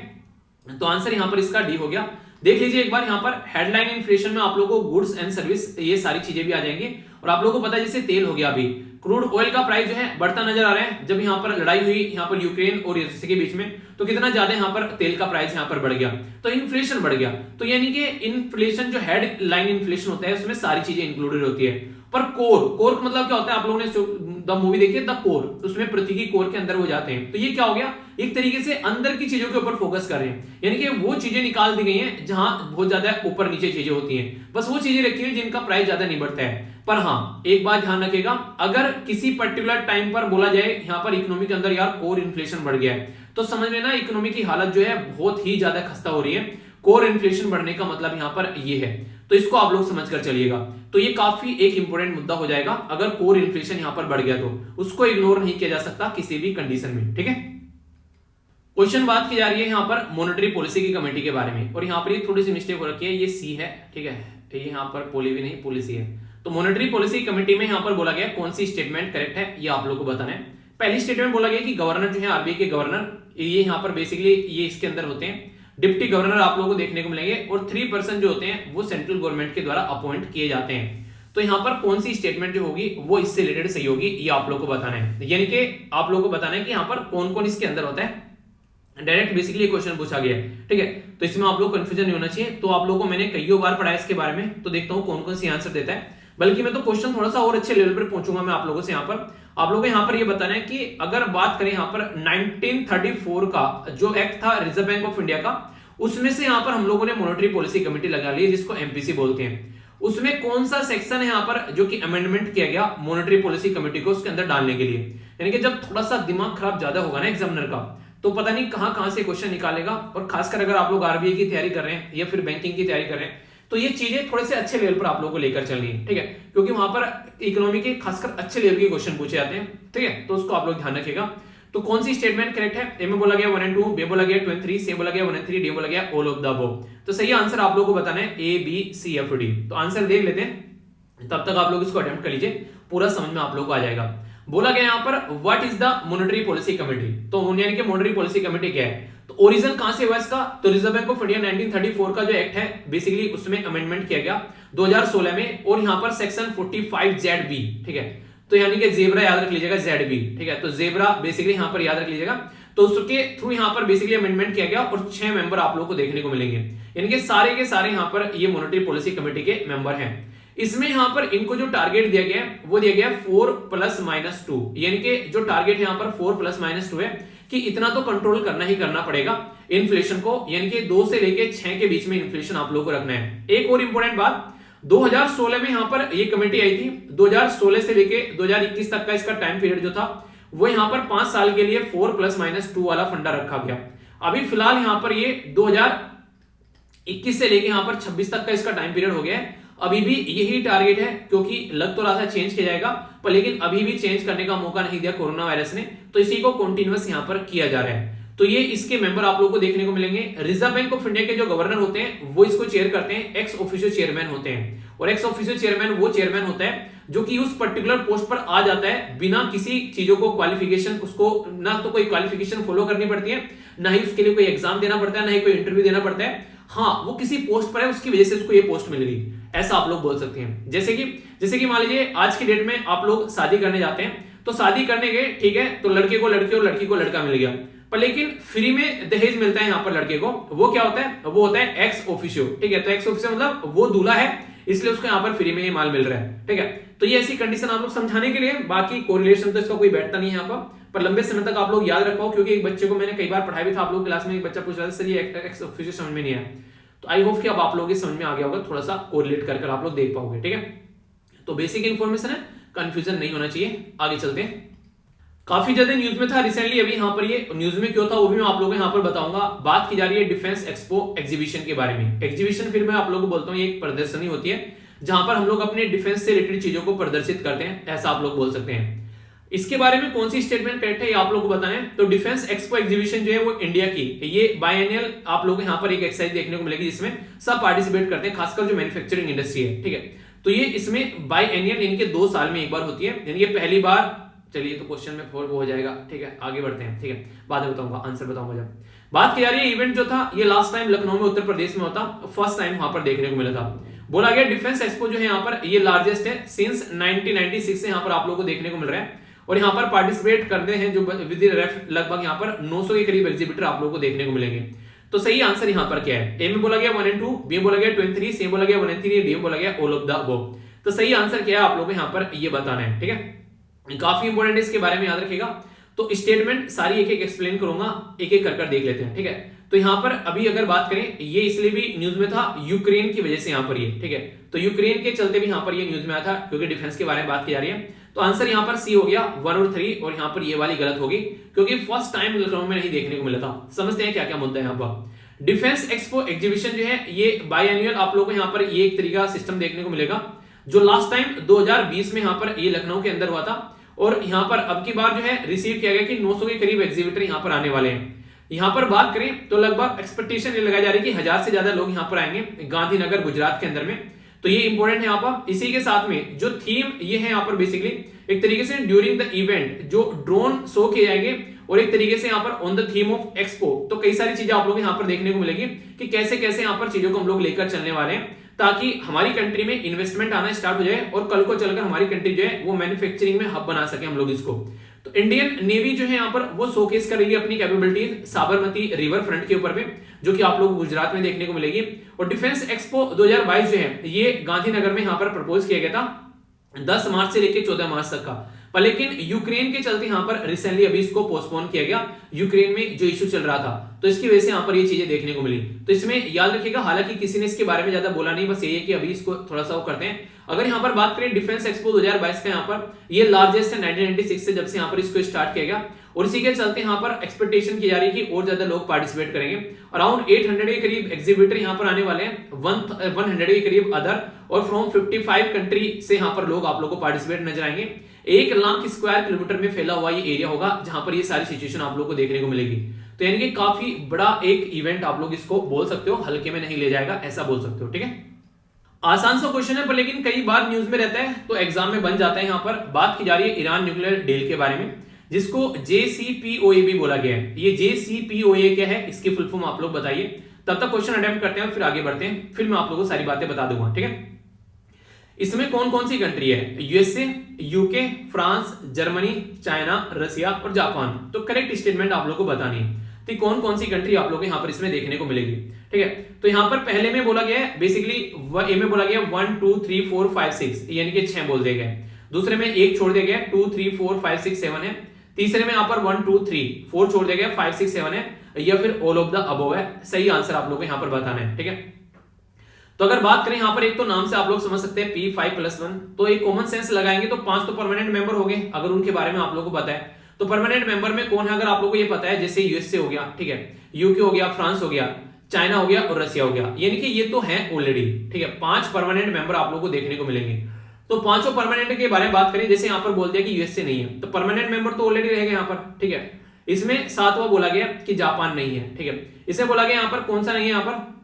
S1: तो आंसर यहां पर इसका डी हो गया। देख लीजिए एक बार यहाँ पर हेडलाइन इन्फ्लेशन में आप लोगों को गुड्स एंड सर्विस ये सारी चीजें भी आ जाएंगी, और आप लोगों को पता है जैसे तेल हो गया, अभी क्रूड ऑयल का प्राइस जो है बढ़ता नजर आ रहा है। जब यहाँ पर लड़ाई हुई यहाँ पर यूक्रेन और रशिया के बीच में, तो कितना ज्यादा यहाँ पर तेल का प्राइस यहाँ पर बढ़ गया, तो इन्फ्लेशन बढ़ गया। तो यानी कि इन्फ्लेशन जो हेडलाइन इन्फ्लेशन होता है उसमें सारी चीजें इंक्लूडेड होती है। पर कोर का मतलब क्या होता है, आप लोगों ने द मूवी देखिए द कोर, उसमें पृथ्वी की कोर के अंदर वो जाते हैं। तो ये क्या हो गया, एक तरीके से अंदर की चीजों के ऊपर फोकस कर रहे हैं, यानी कि वो चीजें निकाल दी गई हैं जहां बहुत ज्यादा ऊपर नीचे चीजें होती हैं, बस वो चीजें रखी हुई जिनका प्राइस ज्यादा नहीं बढ़ता है। पर हाँ एक बात ध्यान रखिएगा, अगर किसी पर्टिकुलर टाइम पर बोला जाए यहाँ पर इकोनॉमी के अंदर यार कोर इन्फ्लेशन बढ़ गया है, तो समझ लेना इकोनॉमी की हालत जो है बहुत ही ज्यादा खस्ता हो रही है। कोर इन्फ्लेशन बढ़ने का मतलब यहाँ पर ये है, तो इसको आप लोग समझ कर चलिएगा। तो ये काफी एक इंपॉर्टेंट मुद्दा हो जाएगा, अगर कोर इन्फ्लेशन यहाँ पर बढ़ गया तो उसको इग्नोर नहीं किया जा सकता किसी भी कंडीशन में, ठीक है। क्वेश्चन बात की जा रही है यहाँ पर मॉनेटरी पॉलिसी की कमेटी के बारे में, और यहाँ पर ये थोड़ी सी मिस्टेक हो रखी है, ये सी है, ठीक है, ये यहाँ पर पोली भी नहीं पॉलिसी है। तो मॉनेटरी पॉलिसी कमेटी में यहाँ पर बोला गया कौन सी स्टेटमेंट करेक्ट है ये आप लोग को बताना है। पहली स्टेटमेंट बोला गया कि गवर्नर जो है आरबीआई के गवर्नर, ये यहाँ पर बेसिकली ये इसके अंदर होते हैं, डिप्टी गवर्नर आप लोगों को देखने को मिलेंगे, और 3% जो होते हैं वो सेंट्रल गवर्नमेंट के द्वारा अपॉइंट किए जाते हैं। तो यहाँ पर कौन सी स्टेटमेंट जो होगी वो इससे रिलेटेड सही होगी ये आप लोग को बताना है, यानी कि आप लोग को बताना है कि यहाँ पर कौन कौन इसके अंदर होता है। डायरेक्ट बेसिकली क्वेश्चन पूछा गया है, ठीक है, तो इसमें आप लोग कंफ्यूजन नहीं होना चाहिए। तो आप लोगों को मैंने कई बार पढ़ाया इसके बारे में, तो देखता हूँ कौन कौन सी आंसर देता है, बल्कि मैं तो क्वेश्चन थोड़ा सा और अच्छे लेवल पर पहुंचूंगा मैं आप लोगों से। यहाँ पर आप लोगों को यहाँ पर ये बताना है कि अगर बात करें यहाँ पर 1934 का जो एक्ट था रिजर्व बैंक ऑफ इंडिया का, उसमें से यहाँ पर हम लोगों ने मॉनेटरी पॉलिसी कमेटी लगा ली है जिसको एमपीसी बोलते हैं। उसमें कौन सा सेक्शन है यहाँ पर जो कि अमेंडमेंट किया गया मॉनेटरी पॉलिसी कमेटी को उसके अंदर डालने के लिए, यानी कि जब थोड़ा सा दिमाग खराब ज्यादा होगा ना एग्जामिनर का, तो पता नहीं कहां कहां से क्वेश्चन निकालेगा। और खासकर अगर आप लोग आरबीआई की तैयारी कर रहे हैं या फिर बैंकिंग की तैयारी कर रहे हैं, तो ये चीजें थोड़े से अच्छे लेवल पर आप लोगों को लेकर चलनी है, ठीक है, क्योंकि वहां पर इकोनॉमी के खासकर अच्छे लेवल के क्वेश्चन पूछे जाते हैं, ठीक है, तो उसको आप लोग ध्यान रखिएगा। तो कौन सी स्टेटमेंट करेक्ट है, ए में बोला गया 1 and 2, बी बोला गया 2 and 3, सी बोला गया 1 and 3, डी बोला गया ऑल ऑफ द अबव। तो सही आंसर आप लोगों को बताना है A B C F D. तो आंसर देख लेते हैं, तब तक आप लोग इसको अटेम्प्ट कर लीजिए, पूरा समझ में आप लोगों को आ जाएगा। बोला गया यहाँ पर what is the monetary policy committee, तो यानी कि मॉनेटरी पॉलिसी कमेटी क्या है, तो ओरिजिन कहां से हुआ इसका, तो रिजर्व बैंक ऑफ इंडिया 1934 का जो एक्ट है बेसिकली उसमें अमेंडमेंट किया गया 2016 में, और यहाँ पर सेक्शन 45ZB, ठीक है, तो यानी कि जेब्रा याद रख लीजिएगा ZB, ठीक है, तो जेब्रा बेसिकली यहाँ पर याद रख लीजिएगा। तो उसके थ्रू यहाँ पर बेसिकली अमेंडमेंट किया गया और 6 मेंबर आप लोगों को देखने को मिलेंगे, यानी कि सारे के सारे यहाँ पर ये मॉनेटरी पॉलिसी कमेटी के मेंबर हैं। इसमें यहाँ पर इनको जो टारगेट दिया गया है वो दिया गया 4+-2, यानी कि जो टारगेट यहाँ पर 4+-2 है कि इतना तो कंट्रोल करना ही करना पड़ेगा इन्फ्लेशन को, यानी कि 2 से लेके 6 के बीच में इन्फ्लेशन आप लोगों को रखना है। एक और इंपॉर्टेंट बात, 2016 में यहाँ पर ये कमेटी आई थी, 2016 से लेके 2021 तक का इसका टाइम पीरियड जो था वो यहाँ पर 5 साल के लिए 4+-2 वाला फंडा रखा गया। अभी फिलहाल यहाँ पर ये 2021 से लेके यहाँ पर 26 तक का इसका टाइम पीरियड हो गया है। अभी भी यही टारगेट है, क्योंकि लग तो रहा था चेंज किया जाएगा पर लेकिन अभी भी चेंज करने का मौका नहीं दिया कोरोना वायरस ने, तो इसी को कंटिन्यूअस यहाँ पर किया जा रहा है। तो ये इसके मेंबर आप लोगों को देखने को मिलेंगे। रिजर्व बैंक ऑफ इंडिया के जो गवर्नर होते हैं वो इसको चेयर करते हैं, एक्स ऑफिशियो चेयरमैन होते हैं, और एक्स ऑफिशियो चेयरमैन वो चेयरमैन होता है जो कि उस पर्टिकुलर पोस्ट पर आ जाता है बिना किसी चीजों को क्वालिफिकेशन, उसको ना तो कोई क्वालिफिकेशन फॉलो करनी पड़ती है, ना ही उसके लिए कोई एग्जाम देना पड़ता है, ना ही कोई इंटरव्यू देना पड़ता है। हाँ, वो किसी पोस्ट पर है, उसकी वजह से उसको ये पोस्ट मिल गई, ऐसा आप लोग बोल सकते हैं। जैसे कि मान लीजिए आज की डेट में आप लोग शादी करने जाते हैं, तो शादी करने गए, ठीक है, तो लड़के को लड़की और लड़की को लड़का मिल गया, पर लेकिन फ्री में दहेज मिलता है यहाँ पर लड़के को, वो क्या होता है, वो होता है एक्स ऑफिशियो, ठीक है, तो एक्स ऑफिशियो मतलब वो दूल्हा है, इसलिए उसको यहाँ पर फ्री में ये माल मिल रहा है, ठीक है। तो ये ऐसी कंडीशन आप लोग समझाने के लिए, बाकी कोरिलेशन तो इसका कोई बैठता नहीं है यहाँ पर लंबे समय तक आप लोग याद रख पाओ, क्योंकि एक बच्चे को मैंने कई बार पढ़ाया भी था, आप लोग क्लास में एक बच्चा पूछ रहा था सर ये एक्स ऑफिशियो समझ में नहीं आया, तो आई होप कि अब आप लोगों के समझ में आ गया होगा, थोड़ा सा कोरिलेट कर आप लोग देख पाओगे, ठीक है। तो बेसिक इन्फॉर्मेशन है, कंफ्यूजन नहीं होना चाहिए। आगे चलते हैं, काफी ज्यादा न्यूज में था रिसेंटली, अभी यहाँ पर ये न्यूज में क्यों था वो भी मैं आप लोगों को यहाँ पर बताऊंगा। बात की जा रही है डिफेंस एक्सपो एग्जीबिशन के बारे में। एग्जीबिशन फिर मैं आप लोगों को बोलता हूँ ये एक प्रदर्शनी होती है जहां पर हम लोग अपने डिफेंस से रिलेटेड चीजों को प्रदर्शित करते हैं, ऐसा आप लोग बोल सकते हैं। इसके बारे में कौन सी स्टेटमेंट करेक्ट है ये आप लोग को बताना है। तो डिफेंस एक्सपो एग्जीबिशन जो है वो इंडिया की, ये बायएनियल आप लोग यहाँ पर एक एक्सरसाइज देखने को मिलेगी जिसमें सब पार्टिसिपेट करते हैं, खासकर जो मैन्युफैक्चरिंग इंडस्ट्री है, ठीक है। तो ये इसमें बायएनियल यानी कि 2 साल में एक बार होती है, यानी कि पहली बार, चलिए तो क्वेश्चन में वो हो जाएगा, ठीक है, आगे बढ़ते हैं, ठीक है, बाद में बताऊंगा, आंसर बताऊंगा जब। बात की जा रही है इवेंट जो था ये लास्ट टाइम लखनऊ में उत्तर प्रदेश में होता, फर्स्ट टाइम वहां पर देखने को मिला था। बोला गया डिफेंस एक्सपो जो है यहाँ पर ये लार्जेस्ट है सिंस 1996 से यहाँ पर आप लोगों को देखने को मिल रहा है, और यहाँ पर पार्टिसिपेट करते हैं जो लगभग यहाँ पर 900 के करीब एग्जीबिटर आप लोगों को देखने को मिलेंगे। तो सही आंसर यहाँ पर क्या है, ए में बोला गया 1 and 2, बी में बोला गया 2 and 3, सी बोला गया 1 and 3, डी में बोला गया ऑल ऑफ द अबव। तो सही आंसर क्या है आप लोगों को यहाँ पर ये बताना है, ठीक है। काफी इंपॉर्टेंट है, इसके बारे में याद रखिएगा। तो स्टेटमेंट सारी एक एक एक्सप्लेन करूंगा, एक एक कर देख लेते हैं, ठीक है। तो यहां पर अभी अगर बात करें, ये इसलिए भी न्यूज में था यूक्रेन की वजह से यहां पर ये, ठीक है। तो यूक्रेन के चलते भी यहां पर ये न्यूज में आया था, क्योंकि डिफेंस के बारे में बात की जा रही है। तो आंसर यहां पर सी हो गया 1 और 3, और यहां पर ये वाली गलत होगी, क्योंकि फर्स्ट टाइम लखनऊ में नहीं देखने को मिला था। समझते हैं क्या क्या मुद्दा है यहाँ पर। डिफेंस एक्सपो एग्जीबिशन जो है ये बाई एनुअल आप लोगों को यहाँ पर ये एक तरीका सिस्टम देखने को मिलेगा, जो लास्ट टाइम 2020 में यहाँ पर ये लखनऊ के अंदर हुआ था। और यहाँ पर अब की बार जो है रिसीव किया गया कि 900 के करीब एग्जीबिटर यहाँ पर आने वाले हैं। यहाँ पर बात करें तो लगभग एक्सपेक्टेशन ये लगाई जा रही है कि 1000 से ज्यादा लोग यहाँ पर आएंगे गांधीनगर गुजरात के अंदर में। तो ये इंपॉर्टेंट है यहाँ पर। इसी के साथ में जो थीम ये है यहाँ पर बेसिकली एक तरीके से ड्यूरिंग द इवेंट जो ड्रोन शो किए जाएंगे, और एक तरीके से यहाँ पर on the theme of expo. तो कई सारी चीजें आप लोग यहाँ पर देखने को मिलेगी कि कैसे कैसे यहाँ पर चीजों को हम लोग लेकर चलने वाले हैं, ताकि हमारी कंट्री में इन्वेस्टमेंट आना स्टार्ट हो जाए और कल को चलकर हमारी कंट्री जो है वो मैन्युफैक्चरिंग में हब बना सके हम लोग इसको। तो इंडियन नेवी जो है यहाँ पर वो शोकेस कर रही है अपनी कैपेबिलिटीज साबरमती रिवर फ्रंट के ऊपर में, जो कि आप लोग गुजरात में देखने को मिलेगी। और डिफेंस एक्सपो 2022 जो है ये गांधीनगर में यहाँ पर प्रपोज किया गया था 10 मार्च से लेकर 14 मार्च तक का, पर लेकिन यूक्रेन के चलते यहाँ पर रिसेंटली अभी इसको पोस्टपोन किया गया, यूक्रेन में जो इशू चल रहा था, तो इसकी वजह से यहाँ पर ये चीजें देखने को मिली। तो इसमें याद रखिएगा, हालांकि किसी ने इसके बारे में ज्यादा बोला नहीं, बस ये है कि अभी इसको थोड़ा सा वो करते हैं। अगर यहाँ पर बात करें डिफेंस एक्सपो 2022 का, यहाँ पर ये लार्जेस्ट है 1996 से, जब से यहाँ पर इसको स्टार्ट किया गया। और इसी के चलते यहाँ पर एक्सपेक्टेशन की जा रही है कि और ज्यादा लोग पार्टिसिपेट करेंगे। अराउंड 800 के करीब एग्जीबिटर यहाँ पर आने वाले हैं, 100 के करीब अदर, और फ्रॉम 55 कंट्री से यहाँ पर लोग आप लोग को पार्टिसिपेट नजर आएंगे। 1 लाख स्क्वायर किलोमीटर में फैला हुआ ये एरिया होगा, जहां पर ये सारी सिचुएशन आप लोग को देखने को मिलेगी। तो यानी कि काफी बड़ा एक इवेंट आप लोग इसको बोल सकते हो, हल्के में नहीं ले जाएगा, ऐसा बोल सकते हो, ठीक है। आसान सा क्वेश्चन है, पर लेकिन कई बार न्यूज में रहता है तो एग्जाम में बन जाता है। यहाँ पर बात की जा रही है ईरान न्यूक्लियर डील के बारे में, जिसको JCPOA भी बोला गया है। ये JCPOA क्या है, इसकी फुल फॉर्म आप लोग बताइए। तब तक क्वेश्चन अटेम्प्ट करते हैं, फिर आगे बढ़ते हैं, फिर मैं आप लोगों को सारी बातें बता दूंगा, ठीक है। इसमें कौन कौन सी कंट्री है? USA, UK, France, Germany, China, Russia और जापान। तो करेक्ट स्टेटमेंट आप लोग को बतानी है। तो कौन कौन सी कंट्री आप लोग यहाँ पर इसमें देखने को मिलेगी, ठीक है। तो यहाँ पर पहले में बोला गया है बेसिकली ए में बोला गया 1 2 3 4 5 6, यानी कि 6 बोल दिए गए। दूसरे में 1 छोड़ दिया गया, 2 3 4 5 6 7 है। तीसरे में यहाँ पर 1 2 3 4 छोड़ दिया गया, 5 6 7 है, या फिर ऑल ऑफ द अबव है। सही आंसर आप लोग को यहाँ पर बताना है, ठीक है। तो अगर बात करें यहाँ पर, एक तो नाम से आप लोग समझ सकते हैं P5+1, तो एक कॉमन सेंस लगाएंगे तो 5 तो परमानेंट मेंबर हो गए, अगर उनके बारे में आप लोगों को पता है। तो परमानेंट मेंबर में कौन है अगर आप लोगों को ये पता है, जैसे यूएसए हो गया, ठीक है, यूके हो गया, फ्रांस हो गया, चाइना हो गया और रसिया हो गया, यानी कि ये तो है ऑलरेडी, ठीक है। 5 परमानेंट मेंबर आप लोगों को देखने को मिलेंगे। तो पांचों परमानेंट के बारे में बात करें, जैसे यहाँ पर बोल दिया कि यूएसए नहीं है, तो परमानेंट मेंबर तो ऑलरेडी रहेगा यहाँ पर, ठीक है। इसमें 7वां बोला गया कि जापान नहीं है, ठीक है। इसमें बोला गया यहाँ पर कौन सा नहीं है, यहाँ पर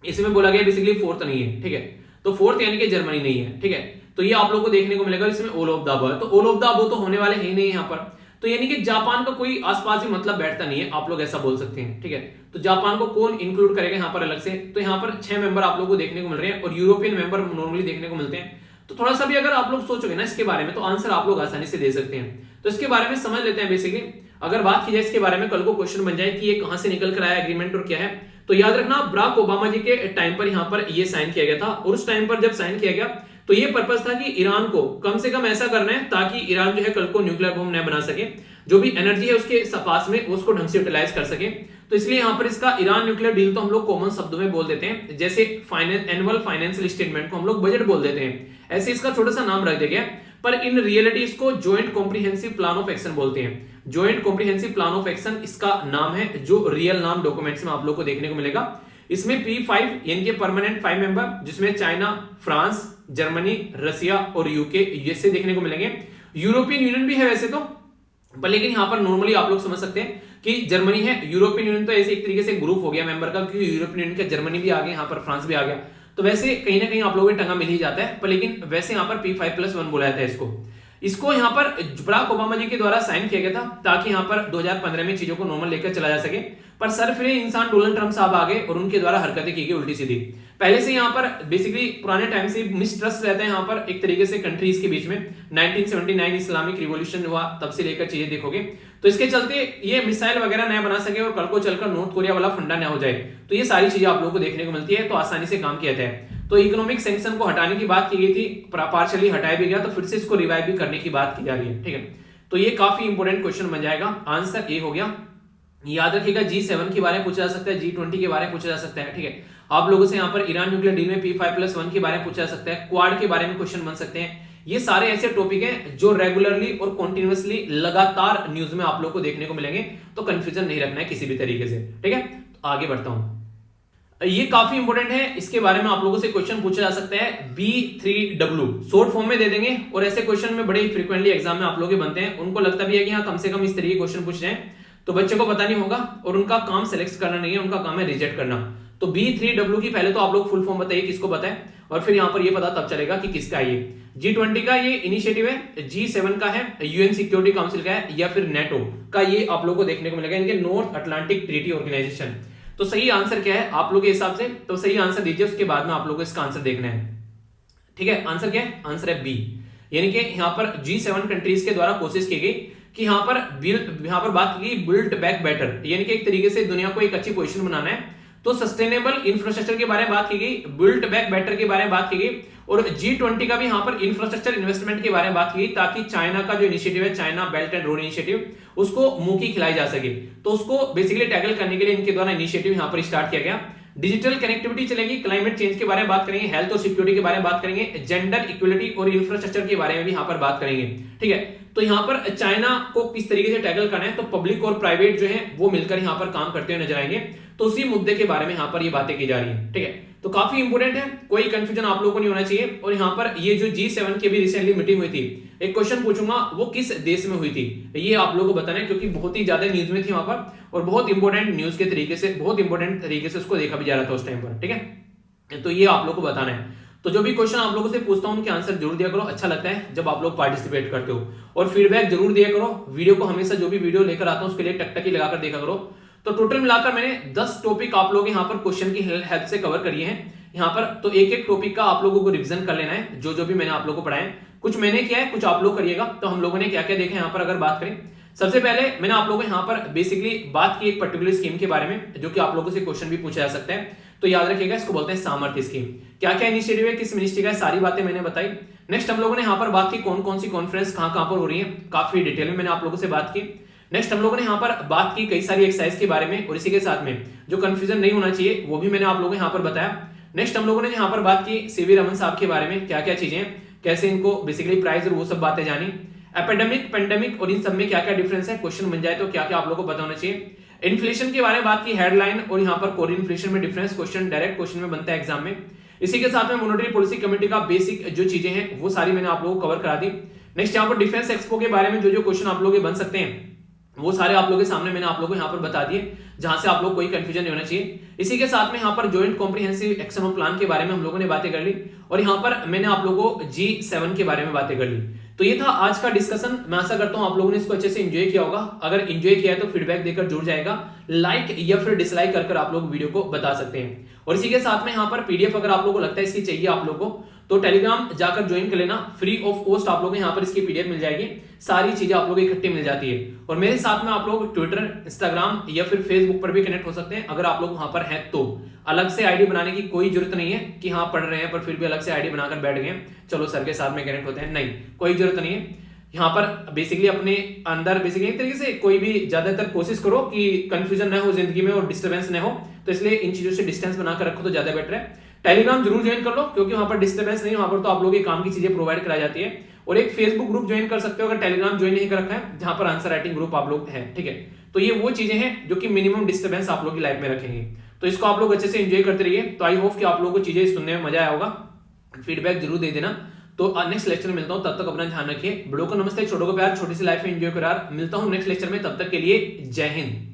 S1: इसमें बोला गया बेसिकली 4th नहीं है, ठीक है। तो 4th यानी कि जर्मनी नहीं है, ठीक है। तो ये आप लोग को देखने को मिलेगा। इसमें ऑल ऑफ द अबव है, तो ऑल ऑफ द अबव तो होने वाले ही नहीं यहाँ पर। तो यानी कि जापान का कोई आसपास ही मतलब बैठता नहीं है, आप लोग ऐसा बोल सकते हैं, ठीक है। तो जापान को कौन इंक्लूड करेगा यहाँ पर अलग से? तो यहाँ पर 6 मेंबर आप लोग को देखने को मिल रहे हैं, और यूरोपियन मेंबर नॉर्मली देखने को मिलते हैं। तो थोड़ा सा भी अगर आप लोग सोचोगे ना इसके बारे में, तो आंसर आप लोग आसानी से दे सकते हैं। तो इसके बारे में समझ लेते हैं। बेसिकली अगर बात की जाए इसके बारे में, कल को क्वेश्चन बन जाए कि ये कहां से निकल कर आया एग्रीमेंट और क्या है, तो याद रखना बराक ओबामा जी के टाइम पर यहाँ पर ये साइन किया गया था। और उस टाइम पर जब साइन किया गया तो ये पर्पस था कि ईरान को कम से कम ऐसा करना है ताकि ईरान जो है कल को न्यूक्लियर बम न बना सके, जो भी एनर्जी है उसके पास में उसको ढंग से यूटिलाइज कर सके। तो इसलिए यहाँ पर इसका ईरान न्यूक्लियर डील तो हम लोग कॉमन शब्दों में बोल देते हैं, जैसे एनुअल फाइनेंशियल स्टेटमेंट को हम लोग बजट बोल देते हैं, ऐसे इसका छोटा सा नाम रख दिया गया। पर इन रियलिटी इसको joint comprehensive plan of action बोलते हैं। Joint comprehensive plan of action इसका नाम है, जो रियल नाम डॉक्यूमेंट्स में आप लोग को देखने को मिलेगा। इसमें P5 यानी कि परमानेंट 5 मेंबर, जिसमें चाइना, फ्रांस, जर्मनी, रसिया और यूके, यूएसए देखने को मिलेंगे। यूरोपियन यूनियन भी है वैसे तो, पर लेकिन यहाँ पर नॉर्मली आप लोग समझ सकते हैं कि जर्मनी है। यूरोपियन यूनियन तो ऐसे एक तरीके से ग्रुप हो गया मेंबर का, क्योंकि यूरोपियन यूनियन का जर्मनी भी आ गया, यहाँ पर फ्रांस भी आ गया। तो वैसे कहीं ना कहीं आप लोगों को टंगा मिल ही जाता है, पर लेकिन वैसे यहाँ पर P5+1 बोला जाता है इसको यहाँ पर बराक ओबामा जी के द्वारा साइन किया गया था, ताकि यहाँ पर 2015 में चीजों को नॉर्मल लेकर चला जा सके। पर सर फिर इंसान डोनाल्ड ट्रंप साहब आ गए और उनके द्वारा हरकतें की गई उल्टी सीधी। पहले से यहाँ पर बेसिकली पुराने टाइम से मिसट्रस्ट रहता है यहाँ पर एक तरीके से कंट्रीज के बीच में। 1979 इस्लामिक रिवॉल्यूशन हुआ, तब से लेकर चीजें देखोगे तो इसके चलते ये मिसाइल वगैरह नया बना सके और कल को चलकर नॉर्थ कोरिया वाला फंडा ना हो जाए। तो ये सारी चीजें आप लोगों को देखने को मिलती है, तो आसानी से काम किया जाता है। तो इकोनॉमिक सैंक्शन को हटाने की बात की गई थी, पार्शियली हटाया भी गया, तो फिर से इसको रिवाइव भी करने की बात की जा रही है, ठीक है। तो ये काफी इंपॉर्टेंट क्वेश्चन बन जाएगा। आंसर ए हो गया। याद रखिएगा G7 के बारे में पूछा जा सकता है, G20 के बारे में पूछा जा सकता है, ठीक है। आप लोगों से यहाँ पर ईरान न्यूक्लियर डील में P5+1 के बारे में पूछा जा सकता है, क्वाड के बारे में क्वेश्चन बन सकते हैं। ये सारे ऐसे टॉपिक हैं जो रेगुलरली और कंटिन्यूअसली लगातार न्यूज में आप लोग को देखने को मिलेंगे, तो कंफ्यूजन नहीं रखना है किसी भी तरीके से, ठीक है। तो आगे बढ़ता हूं, ये काफी इंपॉर्टेंट है, इसके बारे में आप लोगों से क्वेश्चन पूछा जा सकता है। B3W शॉर्ट फॉर्म में दे देंगे, और ऐसे क्वेश्चन में बड़े फ्रीक्वेंटली एग्जाम में आप लोग बनते हैं। उनको लगता भी है कि हाँ कम से कम इस तरीके के क्वेश्चन पूछ रहे हैं, तो बच्चे को पता नहीं होगा और उनका काम सेलेक्ट करना नहीं है, उनका काम है रिजेक्ट करना। तो B3W की पहले तो आप लोग फुल फॉर्म बताइए किसको पता है, और फिर यहाँ पर ये पता तब चलेगा कि किसका है ये। G20 का ये इनिशिएटिव है, G7 का है यूएन सिक्योरिटी काउंसिल का है, या फिर नेटो का, ये आप लोगों को देखने को मिलेगा, इनके नॉर्थ अटलांटिक ट्रीटी ऑर्गेनाइजेशन। तो सही आंसर क्या है आप लोग के हिसाब से, तो सही आंसर दीजिए, उसके बाद में आप लोगों को इसका आंसर देखना है, ठीक है। आंसर क्या है? आंसर है बी, यानी कि यहाँ पर G7 कंट्रीज के द्वारा कोशिश की गई कि यहाँ पर बात की गई बिल्ड बैक बेटर, यानी कि एक तरीके से दुनिया को एक अच्छी पोजीशन बनाना है। तो सस्टेनेबल इंफ्रास्ट्रक्चर के बारे में बात की गई, बिल्ड बैक बेटर के बारे में बात की गई, और G20 का भी यहाँ पर इंफ्रास्ट्रक्चर इन्वेस्टमेंट के बारे में बात की गई, ताकि चाइना का जो इनिशिएटिव है, China belt and road initiative, उसको मुंह की खिलाई जा सके। तो उसको बेसिकली टैकल करने के लिए इनके द्वारा इनिशिएटिव यहाँ पर स्टार्ट किया गया। डिजिटल कनेक्टिविटी चलेगी, क्लाइमेट चेंज के बारे में बात करेंगे, हेल्थ और सिक्योरिटी के बारे में बात करेंगे, जेंडर इक्वलिटी और इंफ्रास्ट्रक्चर के बारे में भी यहाँ पर बात करेंगे, ठीक है। तो यहाँ पर चाइना को किस तरीके से टैकल करना है, तो पब्लिक और प्राइवेट जो है वो मिलकर यहाँ पर काम करते हुए नजर आएंगे। तो उसी मुद्दे के बारे में यहाँ पर ये बातें की जा रही है, ठीक है। तो काफी इंपोर्टेंट है, कोई कंफ्यूजन आप लोगों को नहीं होना चाहिए। और यहाँ पर ये जो G7 की भी रिसेंटली मीटिंग हुई थी, एक क्वेश्चन पूछूंगा वो किस देश में हुई थी, ये आप लोगों को बताना है, क्योंकि बहुत ही ज्यादा न्यूज में थी वहां पर, और बहुत इंपॉर्टेंट न्यूज के तरीके से, बहुत इंपॉर्टेंट तरीके से उसको देखा भी जा रहा था उस टाइम पर, ठीक है। तो ये आप लोग को बताना है। तो जो भी क्वेश्चन आप लोगों से पूछता हूं उनके आंसर जरूर दिया करो, अच्छा लगता है जब आप लोग पार्टिसिपेट करते हो, और फीडबैक जरूर दिया करो। वीडियो को हमेशा जो भी वीडियो लेकर आता हूं उसके लिए टकटकी लगाकर देखा करो। तो टोटल मिलाकर मैंने 10 टॉपिक आप लोग यहाँ पर क्वेश्चन की हेल्प से कवर करिए हैं यहाँ पर। तो एक एक टॉपिक का आप लोगों को रिवीजन कर लेना है, जो जो भी मैंने आप लोगों को पढ़ाया है। कुछ मैंने किया है, कुछ आप लोग करिएगा। तो हम लोगों ने क्या क्या देखा यहाँ पर अगर बात करें, सबसे पहले मैंने आप लोगों को यहाँ पर बेसिकली बात की एक पर्टिकुलर स्कीम के बारे में, जो कि आप लोगों से क्वेश्चन भी पूछा जा सकता है। तो याद रखिएगा, इसको बोलते हैं सामर्थ्य स्कीम। क्या क्या इनिशिएटिव है, किस मिनिस्ट्री का है, सारी बातें मैंने बताई। नेक्स्ट हम लोगों ने यहाँ पर बात की कौन कौन सी कॉन्फ्रेंस कहाँ कहाँ पर हो रही है, काफी डिटेल में मैंने आप लोगों से बात की। नेक्स्ट हम लोगों ने यहाँ पर बात की कई सारी एक्सरसाइज के बारे में, और इसी के साथ में जो कंफ्यूजन नहीं होना चाहिए वो भी मैंने आप लोगों को यहाँ पर बताया। नेक्स्ट हम लोगों ने यहाँ पर बात की सीवी रमन साहब के बारे में, क्या क्या चीजें, कैसे इनको बेसिकली प्राइस और वो सब बातें जानी। एपिडेमिक, पेंडेमिक और इन सब में क्या क्या डिफरेंस है, क्वेश्चन बन जाए तो क्या क्या आप लोगों को पता होना चाहिए। इन्फ्लेशन के बारे में बात की, हेडलाइन और यहाँ पर कोर इन्फ्लेशन में डिफरेंस, क्वेश्चन डायरेक्ट क्वेश्चन में बनता है एग्जाम में। इसी के साथ में मॉनेटरी पॉलिसी कमेटी का बेसिक जो चीजें हैं वो सारी मैंने आप लोगों को कवर करा दी। नेक्स्ट यहाँ पर डिफेंस एक्सपो के बारे में जो जो क्वेश्चन आप लोग बन सकते हैं वो सारे आप लोगों के सामने मैंने आप लोगों को यहाँ पर बता दिए, जहां से आप लोग कोई कंफ्यूजन नहीं होना चाहिए। इसी के साथ में यहाँ पर ज्वाइंट कॉम्प्रिहेंसिव एक्शन प्लान के बारे में हम लोगों ने बातें कर ली, और यहाँ पर मैंने आप लोगों को G7 के बारे में बातें कर ली। तो ये था आज का डिस्कशन। मैं आशा करता हूं आप लोगों ने इसको अच्छे से एंजॉय किया होगा। अगर एंजॉय किया है तो फीडबैक देकर जुड़ जाएगा, लाइक या फिर डिसलाइक कर आप लोग वीडियो को बता सकते हैं। और इसी के साथ में यहाँ पर पीडीएफ अगर आप लोगों को लगता है इसकी चाहिए आप लोगों को, तो टेलीग्राम जाकर ज्वाइन कर लेना, फ्री ऑफ कॉस्ट आप लोगों को यहाँ पर इसकी पीडीएफ मिल जाएगी, सारी चीजें आप लोगों को इकट्ठी मिल जाती है। और मेरे साथ में आप लोग ट्विटर, इंस्टाग्राम या फिर फेसबुक पर भी कनेक्ट हो सकते हैं, अगर आप लोग वहां पर हैं तो। अलग से आईडी बनाने की कोई जरूरत नहीं है कि हाँ पढ़ रहे हैं पर फिर भी अलग से आईडी बनाकर बैठ गए चलो सर के साथ में कनेक्ट होते हैं, नहीं, कोई जरूरत नहीं है। यहाँ पर बेसिकली अपने अंदर बेसिकली एक तरीके से कोई भी ज्यादातर कोशिश करो कि कंफ्यूजन ना हो जिंदगी में और डिस्टर्बेंस ना हो, तो इसलिए इन चीजों से डिस्टेंस बनाकर रखो तो ज्यादा बेटर है। टेलीग्राम जरूर ज्वाइन कर लो, क्योंकि वहां पर डिस्टर्बेंस नहीं, वहां पर तो आप लोगों के काम की चीजें प्रोवाइड कराई जाती है। और एक फेसबुक ग्रुप ज्वाइन कर सकते हो अगर टेलीग्राम ज्वाइन नहीं कर रखा है, जहां पर आंसर राइटिंग ग्रुप आप लोग है, ठीक है। तो ये वो चीजें हैं जो कि मिनिमम डिस्टर्बेंस आप लोग की लाइफ में रखेंगे, तो इसको आप लोग अच्छे से एंजॉय करते रहिए। तो आई होप कि आप लोगों को चीजें सुनने में मजा आया होगा, फीडबैक जरूर दे देना। तो नेक्स्ट लेक्चर में मिलता हूं, तब तक अपना ध्यान रखिए। बड़ों को नमस्ते, छोटों को प्यार, छोटी सी लाइफ में एंजॉय करार। मिलता हूं नेक्स्ट लेक्चर में, तब तक के लिए जय हिंद।